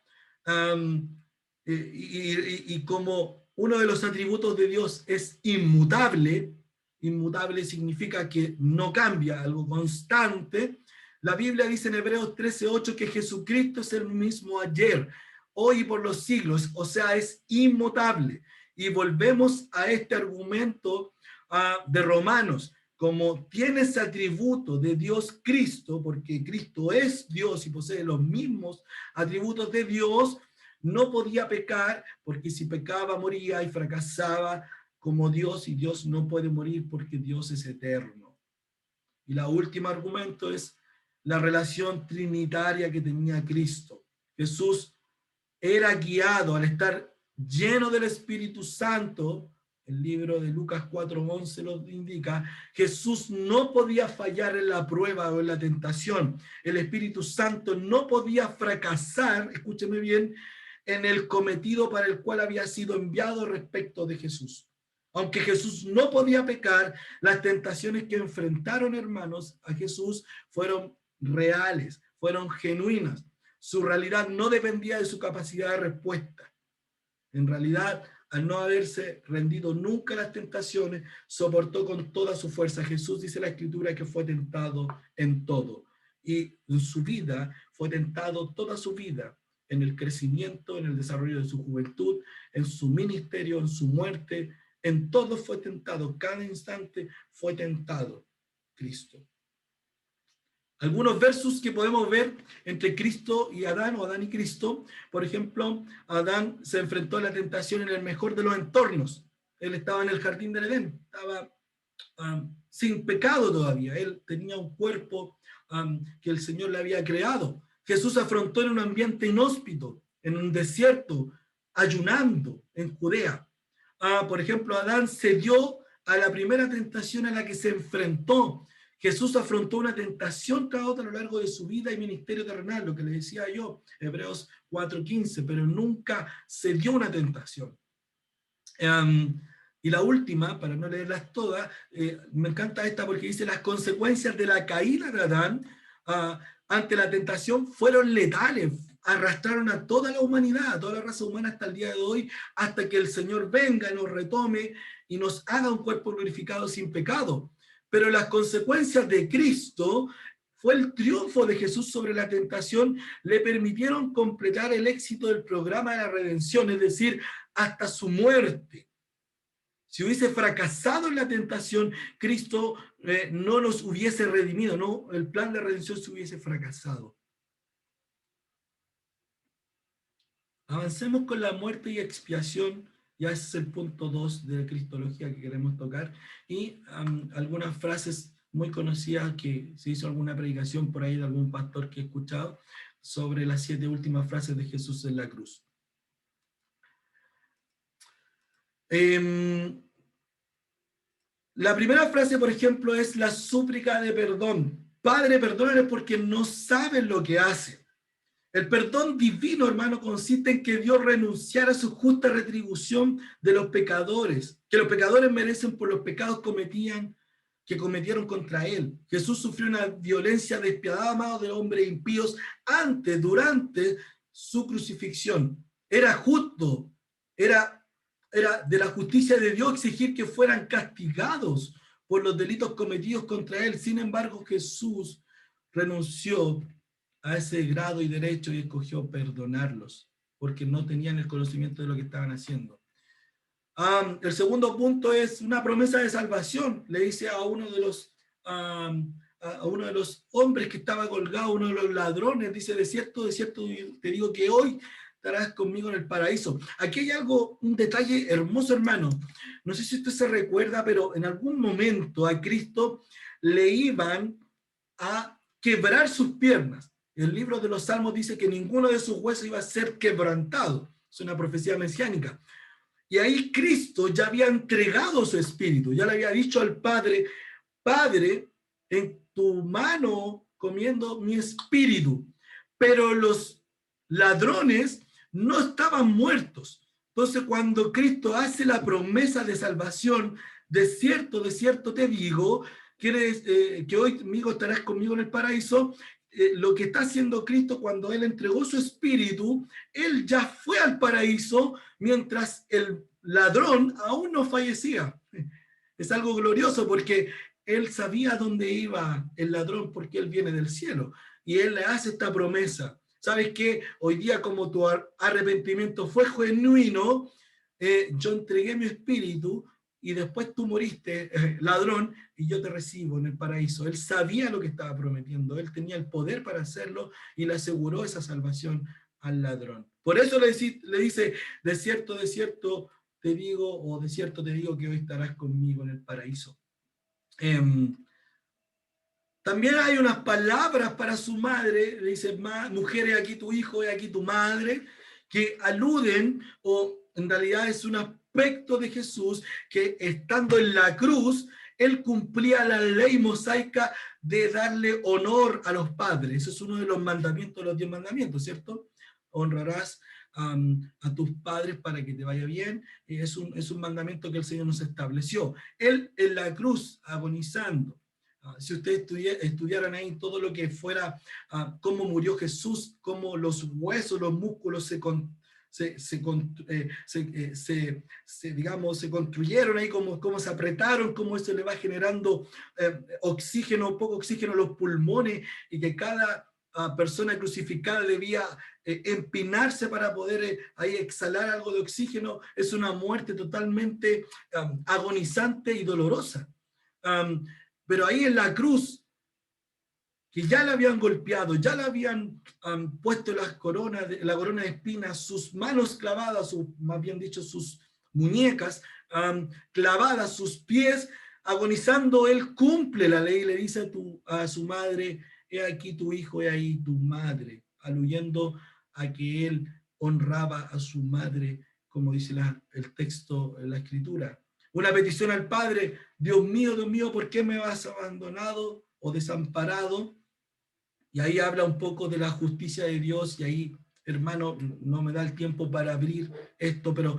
Y como uno de los atributos de Dios es inmutable, inmutable significa que no cambia, algo constante. La Biblia dice en Hebreos 13:8 que Jesucristo es el mismo ayer, hoy y por los siglos, o sea, es inmutable. Y volvemos a este argumento de Romanos. como tiene ese atributo de Dios Cristo, porque Cristo es Dios y posee los mismos atributos de Dios, no podía pecar, porque si pecaba moría y fracasaba como Dios, y Dios no puede morir porque Dios es eterno. Y la última argumento es la relación trinitaria que tenía Cristo. Jesús era guiado al estar lleno del Espíritu Santo. El libro de Lucas 4:11 lo indica. Jesús no podía fallar en la prueba o en la tentación. El Espíritu Santo no podía fracasar, escúcheme bien, en el cometido para el cual había sido enviado respecto de Jesús. Aunque Jesús no podía pecar, las tentaciones que enfrentaron, hermanos, a Jesús fueron reales, fueron genuinas. Su realidad no dependía de su capacidad de respuesta. En realidad, al no haberse rendido nunca a las tentaciones, soportó con toda su fuerza. Jesús dice la Escritura que fue tentado en todo. Y en su vida, fue tentado toda su vida, en el crecimiento, en el desarrollo de su juventud, en su ministerio, en su muerte, en todo fue tentado. Cada instante fue tentado Cristo. Algunos versos que podemos ver entre Cristo y Adán, o Adán y Cristo. Por ejemplo, Adán se enfrentó a la tentación en el mejor de los entornos. Él estaba en el jardín del Edén, estaba sin pecado todavía. Él tenía un cuerpo que el Señor le había creado. Jesús afrontó en un ambiente inhóspito, en un desierto, ayunando en Judea. Por ejemplo, Adán cedió a la primera tentación a la que se enfrentó. Jesús afrontó una tentación tras otra a lo largo de su vida y ministerio terrenal, lo que le decía yo, Hebreos 4:15, pero nunca cedió una tentación. Y la última, para no leerlas todas, me encanta esta porque dice: las consecuencias de la caída de Adán ante la tentación fueron letales, arrastraron a toda la humanidad, a toda la raza humana hasta el día de hoy, hasta que el Señor venga, nos retome y nos haga un cuerpo glorificado sin pecado. Pero las consecuencias de Cristo fue el triunfo de Jesús sobre la tentación, le permitieron completar el éxito del programa de la redención, es decir, hasta su muerte. Si hubiese fracasado en la tentación, Cristo no nos hubiese redimido, no, el plan de redención se hubiese fracasado. Avancemos con la muerte y expiación. Ya ese es el punto 2 de la cristología que queremos tocar. Y algunas frases muy conocidas que se hizo alguna predicación por ahí de algún pastor que he escuchado sobre las 7 últimas frases de Jesús en la cruz. La primera frase, por ejemplo, es la súplica de perdón. Padre, perdónales porque no saben lo que hacen. El perdón divino, hermano, consiste en que Dios renunciara a su justa retribución de los pecadores, que los pecadores merecen por los pecados que cometieron contra él. Jesús sufrió una violencia despiadada a manos de hombres impíos antes, durante su crucifixión. Era justo, era de la justicia de Dios exigir que fueran castigados por los delitos cometidos contra él. Sin embargo, Jesús renunció a ese grado y derecho y escogió perdonarlos, porque no tenían el conocimiento de lo que estaban haciendo. El segundo punto es una promesa de salvación. Le dice a uno de los hombres que estaba colgado, uno de los ladrones, dice: de cierto te digo que hoy estarás conmigo en el paraíso. Aquí hay un detalle hermoso, hermano. No sé si usted se recuerda, pero en algún momento a Cristo le iban a quebrar sus piernas. El libro de los Salmos dice que ninguno de sus huesos iba a ser quebrantado. Es una profecía mesiánica. Y ahí Cristo ya había entregado su espíritu, ya le había dicho al Padre: Padre, en tu mano comiendo mi espíritu. Pero los ladrones no estaban muertos. Entonces, cuando Cristo hace la promesa de salvación, de cierto te digo, que hoy amigo estarás conmigo en el paraíso, lo que está haciendo Cristo cuando Él entregó su espíritu, Él ya fue al paraíso mientras el ladrón aún no fallecía. Es algo glorioso porque Él sabía dónde iba el ladrón porque Él viene del cielo. Y Él le hace esta promesa. ¿Sabes qué? Hoy día, como tu arrepentimiento fue genuino, yo entregué mi espíritu y después tú moriste, ladrón, y yo te recibo en el paraíso. Él sabía lo que estaba prometiendo, él tenía el poder para hacerlo y le aseguró esa salvación al ladrón. Por eso le dice, de cierto te digo, o de cierto te digo que hoy estarás conmigo en el paraíso. También hay unas palabras para su madre, le dice, mujer, he aquí tu hijo, he aquí tu madre, que aluden, o en realidad es un aspecto de Jesús, que estando en la cruz, él cumplía la ley mosaica de darle honor a los padres. Eso es uno de los mandamientos, de los 10 mandamientos, ¿cierto? Honrarás a tus padres para que te vaya bien. Es un mandamiento que el Señor nos estableció. Él en la cruz, agonizando. Si ustedes estudiaran ahí todo lo que fuera, cómo murió Jesús, cómo los huesos, los músculos digamos, se construyeron ahí, cómo se apretaron, cómo eso le va generando oxígeno, poco oxígeno a los pulmones, y que cada persona crucificada debía empinarse para poder ahí exhalar algo de oxígeno. Es una muerte totalmente agonizante y dolorosa. Pero ahí en la cruz, que ya la habían golpeado, ya le habían puesto la corona de espinas, sus manos clavadas, más bien dicho, sus muñecas clavadas, sus pies, agonizando, él cumple la ley, le dice a su madre, he aquí tu hijo, he ahí tu madre, aluyendo a que él honraba a su madre, como dice el texto, la escritura. Una petición al Padre, Dios mío, ¿por qué me has abandonado o desamparado? Y ahí habla un poco de la justicia de Dios, y ahí, hermano, no me da el tiempo para abrir esto, pero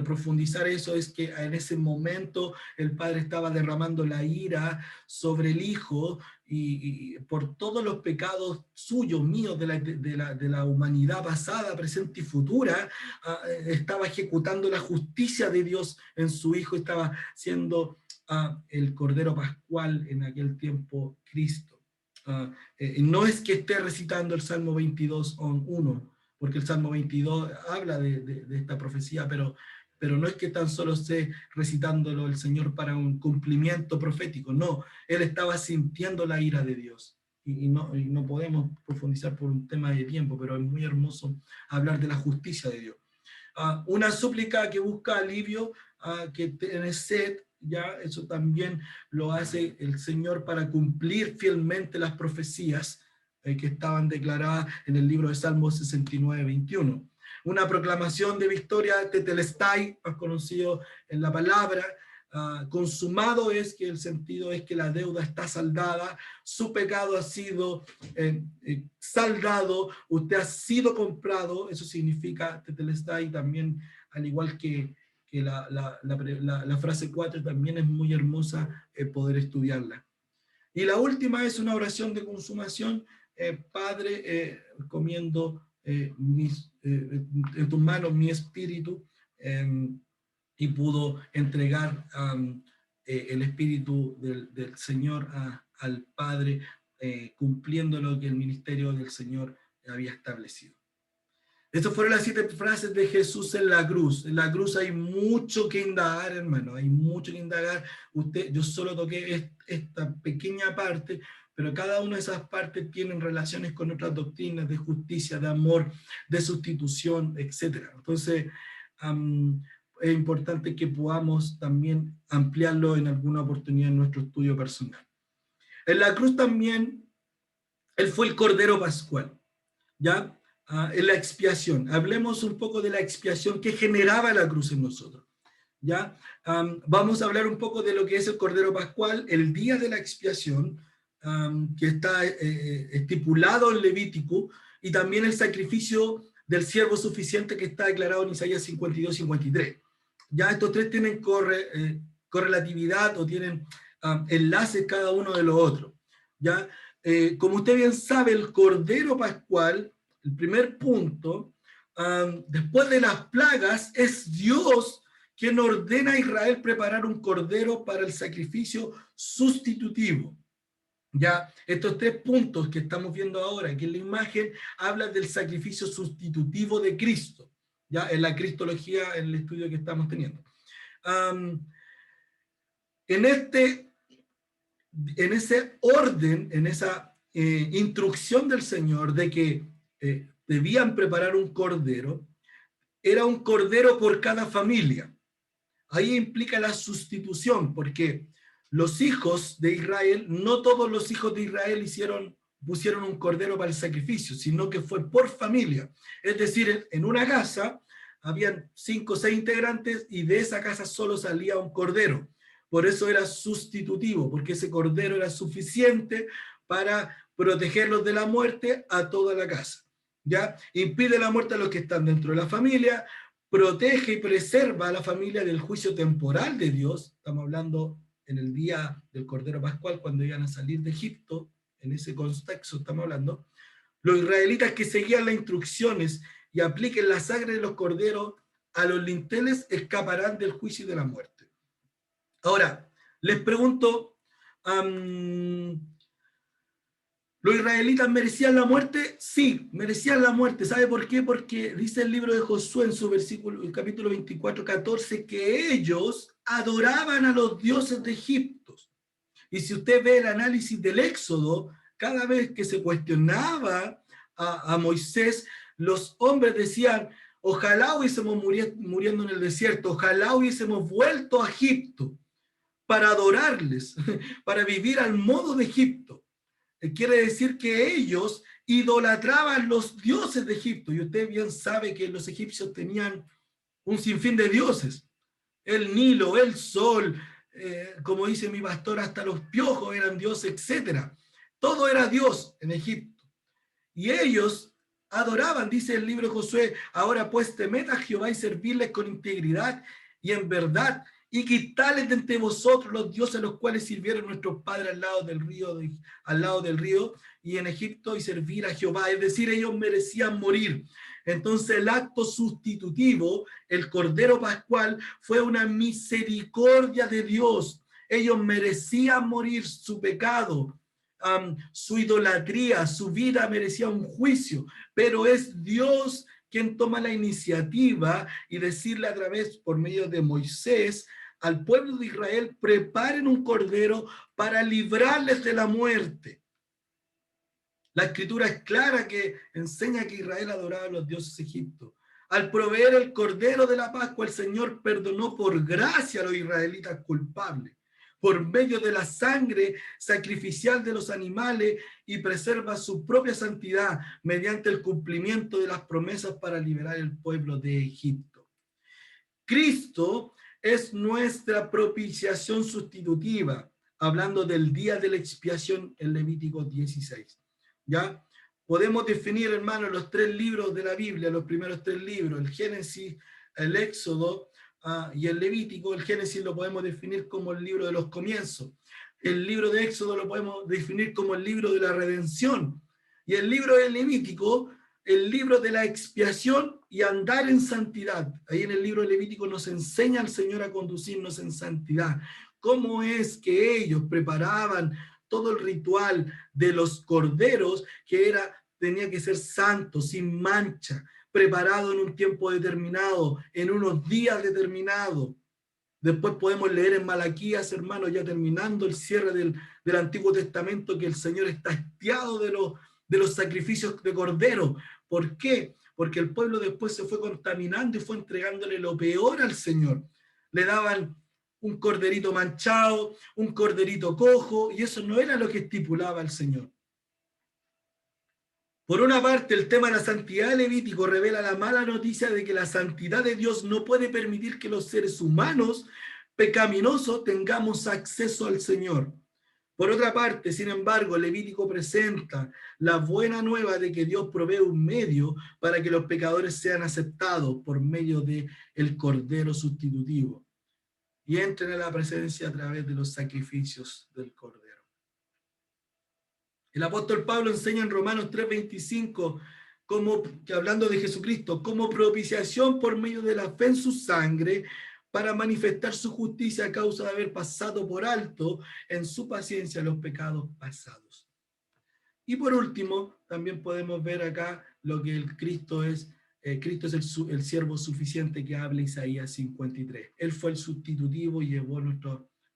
profundizar eso es que en ese momento el Padre estaba derramando la ira sobre el Hijo, y por todos los pecados suyos, míos, de la humanidad pasada, presente y futura, estaba ejecutando la justicia de Dios en su Hijo, estaba siendo el Cordero Pascual en aquel tiempo, Cristo. No es que esté recitando el Salmo 22:1, porque el Salmo 22 habla de esta profecía, pero no es que tan solo esté recitándolo el Señor para un cumplimiento profético, no, él estaba sintiendo la ira de Dios. Y no podemos profundizar por un tema de tiempo, pero es muy hermoso hablar de la justicia de Dios. Una súplica que busca alivio, que tiene sed, ya eso también lo hace el Señor para cumplir fielmente las profecías que estaban declaradas en el libro de Salmos 69:21. Una proclamación de victoria, tetelestai, más conocido en la palabra. Consumado es que el sentido es que la deuda está saldada, su pecado ha sido saldado, usted ha sido comprado, eso significa tetelestai. También, al igual que la frase 4, también es muy hermosa poder estudiarla. Y la última es una oración de consumación. Padre, comiendo en tus manos mi espíritu, y pudo entregar el espíritu del Señor al Padre, cumpliendo lo que el ministerio del Señor había establecido. Estas fueron las 7 frases de Jesús en la cruz. En la cruz hay mucho que indagar, hermano, hay mucho que indagar. Yo solo toqué esta pequeña parte, pero cada una de esas partes tienen relaciones con otras doctrinas de justicia, de amor, de sustitución, etc. Entonces, es importante que podamos también ampliarlo en alguna oportunidad en nuestro estudio personal. En la cruz también, él fue el Cordero Pascual, ¿ya? En la expiación. Hablemos un poco de la expiación que generaba la cruz en nosotros, ¿ya? Vamos a hablar un poco de lo que es el Cordero Pascual, el día de la expiación, que está estipulado en Levítico, y también el sacrificio del siervo suficiente que está declarado en Isaías 52:53. Ya estos tres tienen correlatividad, o tienen enlaces cada uno de los otros, ¿ya? Como usted bien sabe, el Cordero Pascual, el primer punto, después de las plagas, es Dios quien ordena a Israel preparar un cordero para el sacrificio sustitutivo. Ya, estos 3 puntos que estamos viendo ahora, que en la imagen habla del sacrificio sustitutivo de Cristo, ya en la cristología, en el estudio que estamos teniendo. En ese orden, en esa instrucción del Señor de que debían preparar un cordero, era un cordero por cada familia. Ahí implica la sustitución, porque los hijos de Israel, no todos los hijos de Israel pusieron un cordero para el sacrificio, sino que fue por familia. Es decir, en una casa habían 5 o 6 integrantes y de esa casa solo salía un cordero. Por eso era sustitutivo, porque ese cordero era suficiente para protegerlos de la muerte a toda la casa. ¿Ya? Impide la muerte a los que están dentro de la familia, protege y preserva a la familia del juicio temporal de Dios. Estamos hablando en el día del Cordero Pascual, cuando iban a salir de Egipto, en ese contexto estamos hablando. Los israelitas que seguían las instrucciones y apliquen la sangre de los corderos a los linteles escaparán del juicio y de la muerte. Ahora, les pregunto, ¿los israelitas merecían la muerte? Sí, merecían la muerte. ¿Sabe por qué? Porque dice el libro de Josué en su versículo, el capítulo 24, 14, que ellos adoraban a los dioses de Egipto. Y si usted ve el análisis del Éxodo, cada vez que se cuestionaba a Moisés, los hombres decían, ojalá hubiésemos muriendo en el desierto, ojalá hubiésemos vuelto a Egipto para adorarles, para vivir al modo de Egipto. Quiere decir que ellos idolatraban los dioses de Egipto. Y usted bien sabe que los egipcios tenían un sinfín de dioses. El Nilo, el sol, como dice mi pastor, hasta los piojos eran dioses, etc. Todo era Dios en Egipto. Y ellos adoraban, dice el libro de Josué, ahora pues temed a Jehová y servirles con integridad y en verdad, y quitadles de entre vosotros los dioses a los cuales sirvieron nuestros padres al lado del río y en Egipto, y servir a Jehová. Es decir, ellos merecían morir. Entonces el acto sustitutivo, el Cordero Pascual, fue una misericordia de Dios. Ellos merecían morir su pecado, su idolatría, su vida merecía un juicio, pero es Dios quien toma la iniciativa y decirle a través, por medio de Moisés, al pueblo de Israel, preparen un cordero para librarles de la muerte. La escritura es clara que enseña que Israel adoraba a los dioses egipcios. Al proveer el cordero de la Pascua, el Señor perdonó por gracia a los israelitas culpables, por medio de la sangre sacrificial de los animales, y preserva su propia santidad mediante el cumplimiento de las promesas para liberar el pueblo de Egipto. Cristo es nuestra propiciación sustitutiva, hablando del día de la expiación en Levítico 16. ¿Ya? Podemos definir, hermanos, los 3 libros de la Biblia, los primeros 3 libros, el Génesis, el Éxodo y el Levítico. El Génesis lo podemos definir como el libro de los comienzos. El libro de Éxodo lo podemos definir como el libro de la redención. Y el libro del Levítico, el libro de la expiación y andar en santidad. Ahí en el libro de Levítico nos enseña el Señor a conducirnos en santidad. ¿Cómo es que ellos preparaban todo el ritual de los corderos, que tenía que ser santo, sin mancha, preparado en un tiempo determinado, en unos días determinados? Después podemos leer en Malaquías, hermanos, ya terminando el cierre del Antiguo Testamento, que el Señor está hastiado de los sacrificios de cordero. ¿Por qué? Porque el pueblo después se fue contaminando y fue entregándole lo peor al Señor. Le daban un corderito manchado, un corderito cojo, y eso no era lo que estipulaba el Señor. Por una parte, el tema de la santidad de Levítico revela la mala noticia de que la santidad de Dios no puede permitir que los seres humanos pecaminosos tengamos acceso al Señor. Por otra parte, sin embargo, Levítico presenta la buena nueva de que Dios provee un medio para que los pecadores sean aceptados por medio del Cordero sustitutivo y entren a la presencia a través de los sacrificios del Cordero. El apóstol Pablo enseña en Romanos 3:25, que hablando de Jesucristo, como propiciación por medio de la fe en su sangre, para manifestar su justicia a causa de haber pasado por alto en su paciencia los pecados pasados. Y por último, también podemos ver acá lo que el Cristo es. Cristo es el siervo suficiente que habla Isaías 53. Él fue el sustitutivo y llevó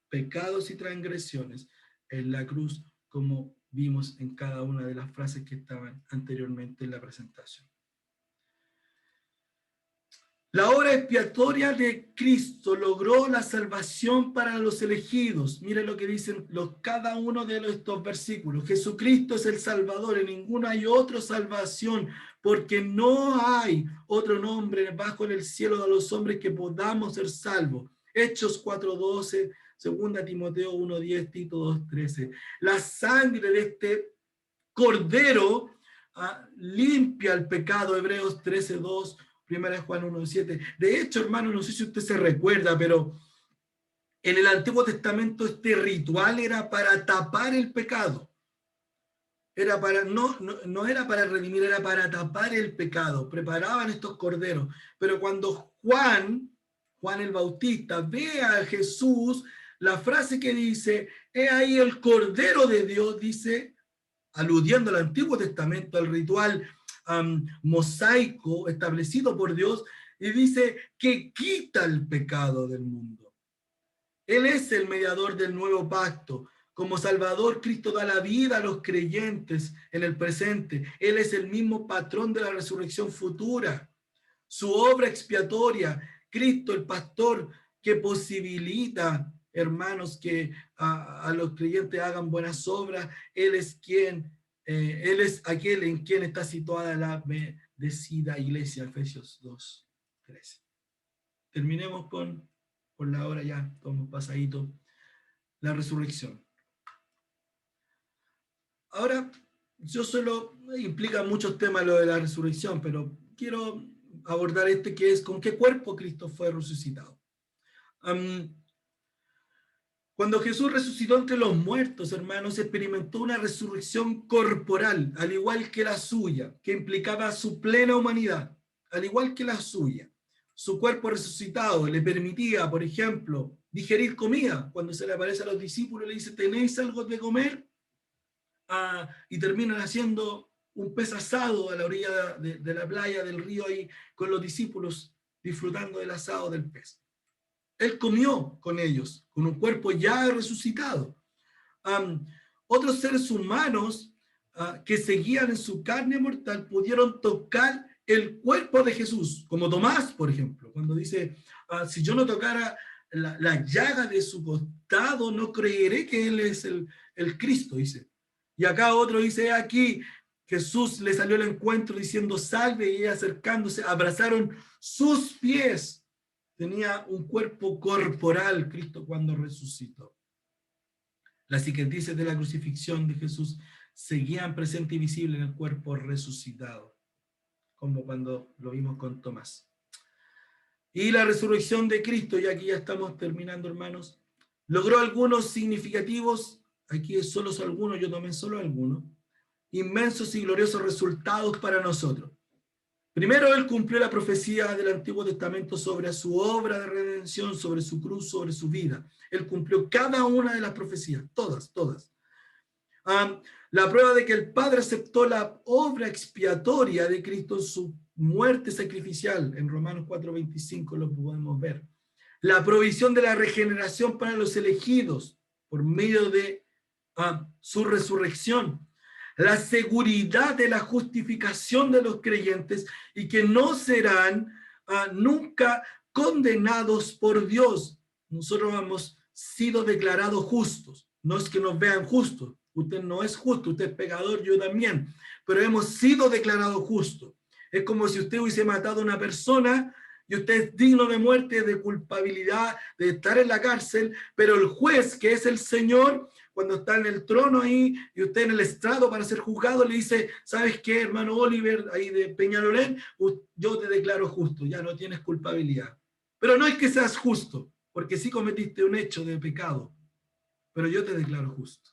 pecados y transgresiones en la cruz, como vimos en cada una de las frases que estaban anteriormente en la presentación. La obra expiatoria de Cristo logró la salvación para los elegidos. Miren lo que dicen cada uno de estos versículos. Jesucristo es el Salvador, en ninguna hay otra salvación, porque no hay otro nombre bajo en el cielo de los hombres que podamos ser salvos. Hechos 4:12, 2 Timoteo 1:10, Tito 2:13. La sangre de este Cordero limpia el pecado, Hebreos 13:2, 1 Juan 1:7. De hecho, hermano, no sé si usted se recuerda, pero en el Antiguo Testamento este ritual era para tapar el pecado. Era para, no era para redimir, era para tapar el pecado. Preparaban estos corderos. Pero cuando Juan el Bautista ve a Jesús, la frase que dice, he ahí el Cordero de Dios, dice, aludiendo al Antiguo Testamento, al ritual mosaico establecido por Dios, y dice que quita el pecado del mundo. Él es el mediador del nuevo pacto. Como Salvador, Cristo da la vida a los creyentes en el presente. Él es el mismo patrón de la resurrección futura. Su obra expiatoria, Cristo el pastor que posibilita, hermanos, que a los creyentes hagan buenas obras. Él es aquel en quien está situada la bendecida iglesia, Efesios 2:13. Terminemos por la hora ya, como pasadito, la resurrección. Ahora, implica muchos temas lo de la resurrección, pero quiero abordar que es con qué cuerpo Cristo fue resucitado. Cuando Jesús resucitó entre los muertos, hermanos, experimentó una resurrección corporal, al igual que la suya, que implicaba su plena humanidad, al igual que la suya. Su cuerpo resucitado le permitía, por ejemplo, digerir comida. Cuando se le aparece a los discípulos, le dice, ¿tenéis algo de comer? Y terminan haciendo un pez asado a la orilla de la playa, del río, ahí con los discípulos, disfrutando del asado del pez. Él comió con ellos, con un cuerpo ya resucitado. Otros seres humanos que seguían en su carne mortal pudieron tocar el cuerpo de Jesús, como Tomás, por ejemplo, cuando dice, si yo no tocara la llaga de su costado, no creeré que Él es el Cristo, dice. Y acá otro dice, aquí Jesús le salió al encuentro diciendo, salve, y acercándose, abrazaron sus pies. Tenía un cuerpo corporal Cristo cuando resucitó. Las cicatrices de la crucifixión de Jesús seguían presentes y visibles en el cuerpo resucitado, como cuando lo vimos con Tomás. Y la resurrección de Cristo, y aquí ya estamos terminando, hermanos, logró algunos significativos, aquí solo son algunos, yo tomé solo algunos, inmensos y gloriosos resultados para nosotros. Primero, él cumplió la profecía del Antiguo Testamento sobre su obra de redención, sobre su cruz, sobre su vida. Él cumplió cada una de las profecías, todas. La prueba de que el Padre aceptó la obra expiatoria de Cristo en su muerte sacrificial, en Romanos 4:25 lo podemos ver. La provisión de la regeneración para los elegidos por medio de su resurrección. La seguridad de la justificación de los creyentes y que no serán nunca condenados por Dios. Nosotros hemos sido declarados justos. No es que nos vean justos. Usted no es justo, usted es pecador, yo también. Pero hemos sido declarados justos. Es como si usted hubiese matado a una persona y usted es digno de muerte, de culpabilidad, de estar en la cárcel, pero el juez, que es el Señor, cuando está en el trono ahí y usted en el estrado para ser juzgado, le dice, ¿sabes qué, hermano Oliver, ahí de Peñalolén? Yo te declaro justo, ya no tienes culpabilidad. Pero no es que seas justo, porque sí cometiste un hecho de pecado, pero yo te declaro justo.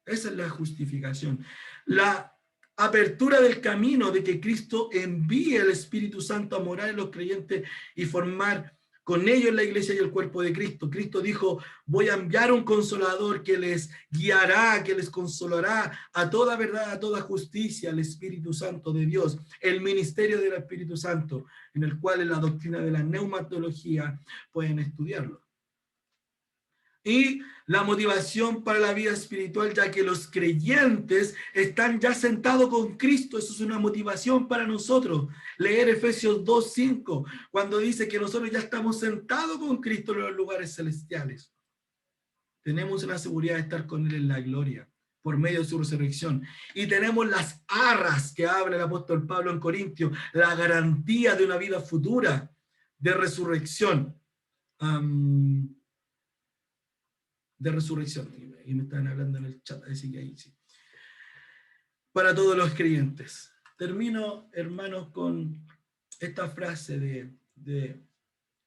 Esa es la justificación. La apertura del camino de que Cristo envíe el Espíritu Santo a morar en los creyentes y formar con ellos la iglesia y el cuerpo de Cristo. Cristo dijo, voy a enviar un consolador que les guiará, que les consolará a toda verdad, a toda justicia, el Espíritu Santo de Dios, el ministerio del Espíritu Santo, en el cual en la doctrina de la neumatología pueden estudiarlo. Y la motivación para la vida espiritual, ya que los creyentes están ya sentados con Cristo. Eso es una motivación para nosotros. Leer Efesios 2:5, cuando dice que nosotros ya estamos sentados con Cristo en los lugares celestiales. Tenemos la seguridad de estar con Él en la gloria, por medio de su resurrección. Y tenemos las arras que habla el apóstol Pablo en Corintios, la garantía de una vida futura, de resurrección. De resurrección. Y me están hablando en el chat, así que ahí sí. Para todos los creyentes. Termino, hermanos, con esta frase de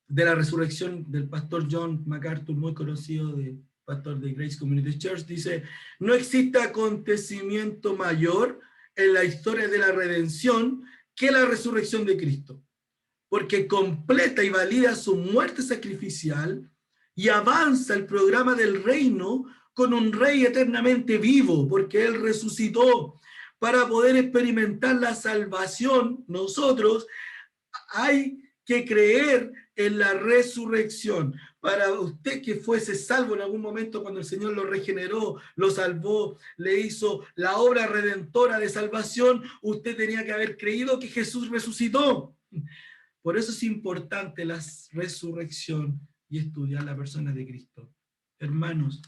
la resurrección del pastor John MacArthur, muy conocido, pastor de Grace Community Church. Dice: no existe acontecimiento mayor en la historia de la redención que la resurrección de Cristo, porque completa y valida su muerte sacrificial y avanza el programa del reino con un rey eternamente vivo, porque Él resucitó. Para poder experimentar la salvación, nosotros hay que creer en la resurrección. Para usted que fuese salvo en algún momento, cuando el Señor lo regeneró, lo salvó, le hizo la obra redentora de salvación, usted tenía que haber creído que Jesús resucitó. Por eso es importante la resurrección y estudiar la persona de Cristo. Hermanos,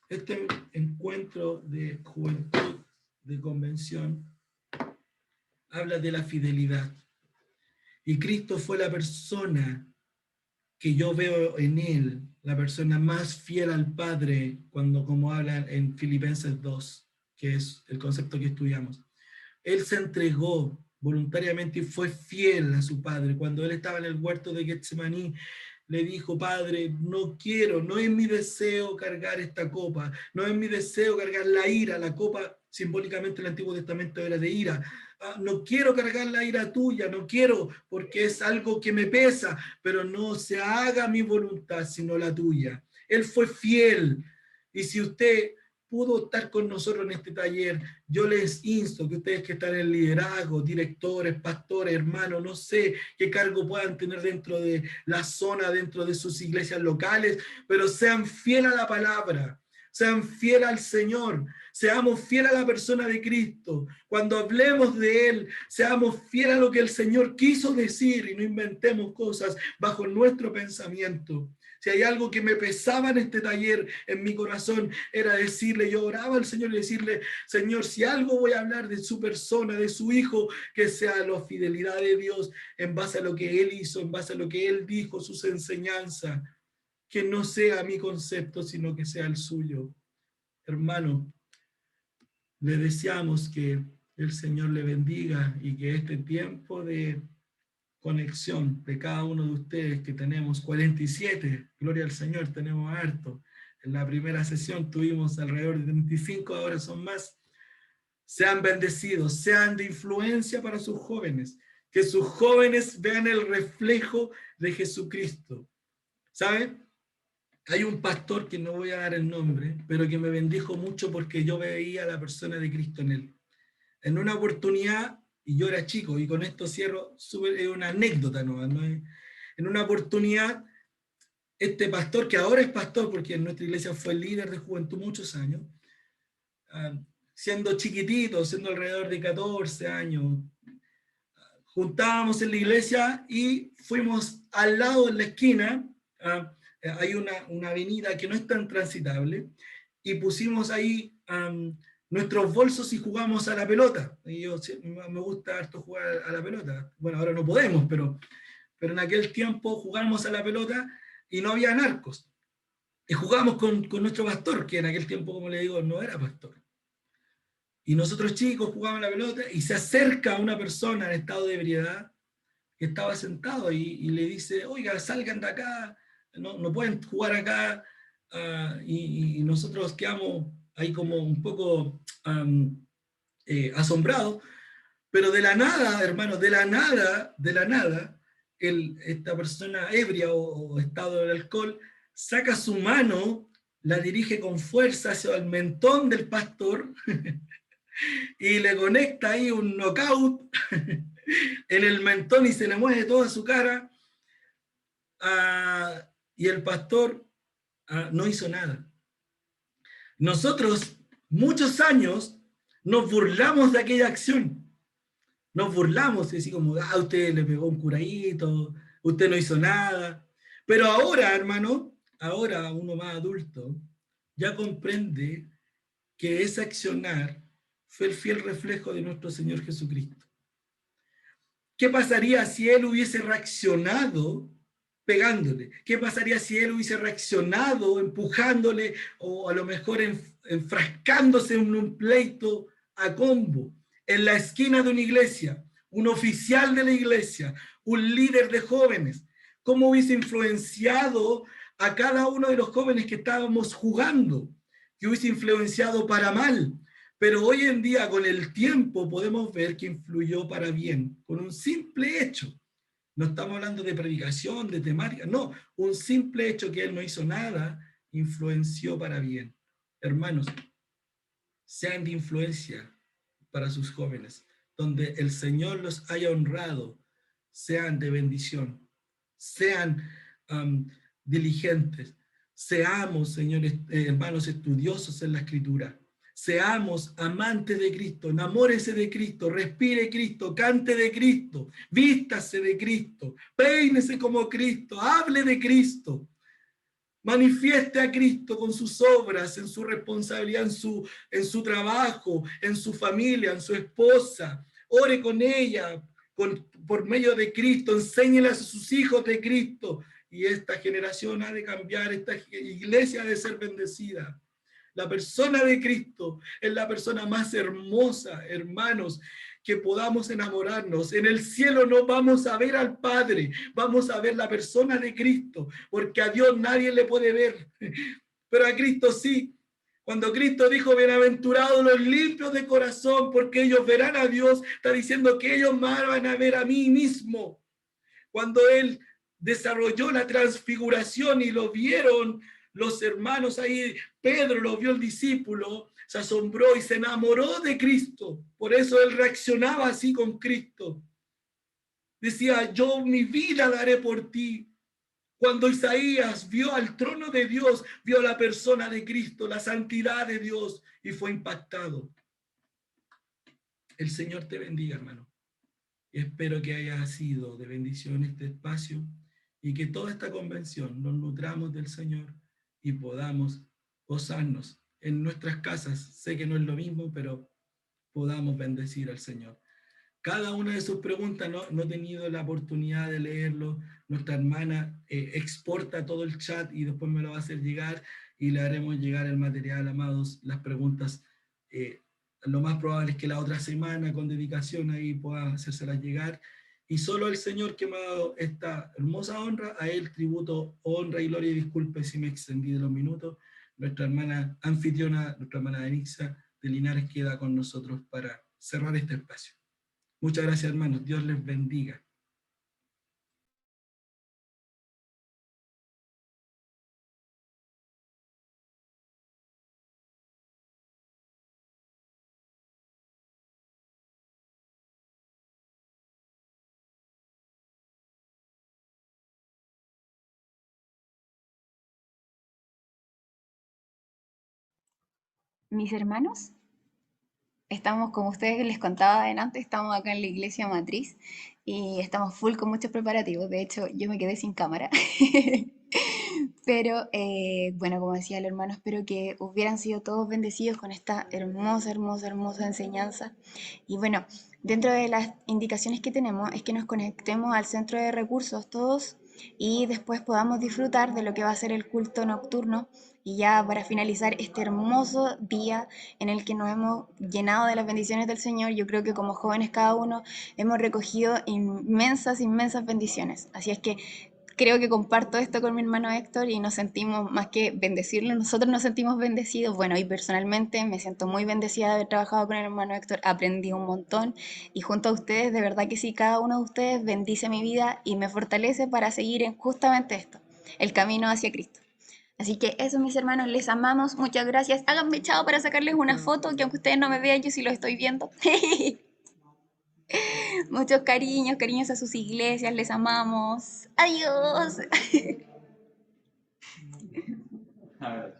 este encuentro de juventud, de convención, habla de la fidelidad. Y Cristo fue la persona que yo veo en Él, la persona más fiel al Padre, cuando, como habla en Filipenses 2, que es el concepto que estudiamos. Él se entregó voluntariamente y fue fiel a su Padre. Cuando Él estaba en el huerto de Getsemaní, le dijo: Padre, no quiero, no es mi deseo cargar esta copa, no es mi deseo cargar la ira. La copa simbólicamente en el Antiguo Testamento era de ira. No quiero cargar la ira tuya, no quiero, porque es algo que me pesa, pero no se haga mi voluntad, sino la tuya. Él fue fiel. Y si usted pudo estar con nosotros en este taller, yo les insto que ustedes que están en liderazgo, directores, pastores, hermanos, no sé qué cargo puedan tener dentro de la zona, dentro de sus iglesias locales, pero sean fieles a la palabra, sean fieles al Señor, seamos fieles a la persona de Cristo. Cuando hablemos de Él, seamos fieles a lo que el Señor quiso decir y no inventemos cosas bajo nuestro pensamiento. Si hay algo que me pesaba en este taller, en mi corazón, era decirle, yo oraba al Señor y decirle: Señor, si algo voy a hablar de su persona, de su Hijo, que sea la fidelidad de Dios en base a lo que Él hizo, en base a lo que Él dijo, sus enseñanzas, que no sea mi concepto, sino que sea el suyo. Hermano, le deseamos que el Señor le bendiga y que este tiempo de conexión de cada uno de ustedes, que tenemos 47, gloria al Señor, tenemos harto. En la primera sesión tuvimos alrededor de 25, ahora son más. Sean bendecidos, sean de influencia para sus jóvenes, que sus jóvenes vean el reflejo de Jesucristo. ¿Saben? Hay un pastor que no voy a dar el nombre, pero que me bendijo mucho porque yo veía a la persona de Cristo en él. En una oportunidad, y yo era chico, y con esto cierro, es una anécdota nueva, ¿no? En una oportunidad, este pastor, que ahora es pastor porque en nuestra iglesia fue líder de juventud muchos años, siendo chiquitito, siendo alrededor de 14 años, juntábamos en la iglesia y fuimos al lado, en la esquina, hay una avenida que no es tan transitable, y pusimos ahí nuestros bolsos y jugamos a la pelota. Y yo me gusta harto jugar a la pelota. Bueno, ahora no podemos, pero en aquel tiempo jugábamos a la pelota y no había narcos. Y jugábamos con nuestro pastor, que en aquel tiempo, como le digo, no era pastor. Y nosotros chicos jugábamos a la pelota y se acerca una persona en estado de ebriedad que estaba sentado y le dice: oiga, salgan de acá, no pueden jugar acá. Y nosotros quedamos ahí como un poco asombrados, pero de la nada, hermanos, de la nada, esta persona ebria o estado del alcohol saca su mano, la dirige con fuerza hacia el mentón del pastor y le conecta ahí un knockout en el mentón y se le mueve toda su cara. Y el pastor no hizo nada. Nosotros, muchos años, nos burlamos de aquella acción. Nos burlamos, así como, usted le pegó un curadito, usted no hizo nada. Pero ahora, hermano, ahora uno más adulto, ya comprende que ese accionar fue el fiel reflejo de nuestro Señor Jesucristo. ¿Qué pasaría si él hubiese reaccionado pegándole? ¿Qué pasaría si él hubiese reaccionado empujándole o a lo mejor enfrascándose en un pleito a combo en la esquina de una iglesia, un oficial de la iglesia, un líder de jóvenes? ¿Cómo hubiese influenciado a cada uno de los jóvenes que estábamos jugando? Que hubiese influenciado para mal. Pero hoy en día, con el tiempo, podemos ver que influyó para bien, con un simple hecho. No estamos hablando de predicación, de temática, no, un simple hecho que él no hizo nada, influenció para bien. Hermanos, sean de influencia para sus jóvenes, donde el Señor los haya honrado, sean de bendición, sean diligentes, seamos, señores, hermanos, estudiosos en la Escritura, seamos amantes de Cristo, enamórese de Cristo, respire Cristo, cante de Cristo, vístase de Cristo, peínese como Cristo, hable de Cristo, manifieste a Cristo con sus obras, en su responsabilidad, en su trabajo, en su familia, en su esposa. Ore con ella por medio de Cristo, enséñele a sus hijos de Cristo. Y esta generación ha de cambiar, esta iglesia ha de ser bendecida. La persona de Cristo es la persona más hermosa, hermanos, que podamos enamorarnos. En el cielo no vamos a ver al Padre, vamos a ver la persona de Cristo, porque a Dios nadie le puede ver, pero a Cristo sí. Cuando Cristo dijo, bienaventurados los limpios de corazón, porque ellos verán a Dios, está diciendo que ellos van a ver a mí mismo. Cuando Él desarrolló la transfiguración y lo vieron los hermanos ahí, Pedro lo vio el discípulo, se asombró y se enamoró de Cristo. Por eso él reaccionaba así con Cristo. Decía, yo mi vida daré por ti. Cuando Isaías vio al trono de Dios, vio la persona de Cristo, la santidad de Dios y fue impactado. El Señor te bendiga, hermano. Espero que haya sido de bendición este espacio y que toda esta convención nos nutramos del Señor y podamos gozarnos en nuestras casas. Sé que no es lo mismo, pero podamos bendecir al Señor. Cada una de sus preguntas no he tenido la oportunidad de leerlo. Nuestra hermana exporta todo el chat y después me lo va a hacer llegar y le haremos llegar el material, amados, las preguntas. Lo más probable es que la otra semana con dedicación ahí pueda hacérselas llegar. Y solo el Señor que me ha dado esta hermosa honra, a Él tributo, honra y gloria, y disculpe si me extendí de los minutos. Nuestra hermana anfitriona, nuestra hermana Denixa de Linares queda con nosotros para cerrar este espacio. Muchas gracias, hermanos. Dios les bendiga. Mis hermanos, estamos, como ustedes les contaba adelante, estamos acá en la iglesia matriz y estamos full con muchos preparativos. De hecho, yo me quedé sin cámara. Pero bueno, como decía el hermano, espero que hubieran sido todos bendecidos con esta hermosa, hermosa, hermosa enseñanza. Y bueno, dentro de las indicaciones que tenemos es que nos conectemos al centro de recursos todos y después podamos disfrutar de lo que va a ser el culto nocturno. Y ya para finalizar este hermoso día en el que nos hemos llenado de las bendiciones del Señor, yo creo que como jóvenes cada uno hemos recogido inmensas, inmensas bendiciones. Así es que creo que comparto esto con mi hermano Héctor y nos sentimos más que bendecirlo, nosotros nos sentimos bendecidos. Bueno, y personalmente me siento muy bendecida de haber trabajado con el hermano Héctor, aprendí un montón y junto a ustedes, de verdad que sí, cada uno de ustedes bendice mi vida y me fortalece para seguir en justamente esto, el camino hacia Cristo. Así que eso, mis hermanos, les amamos, muchas gracias. Háganme chao para sacarles una foto, que aunque ustedes no me vean, yo sí lo estoy viendo. Muchos cariños, cariños a sus iglesias, les amamos. Adiós. A ver,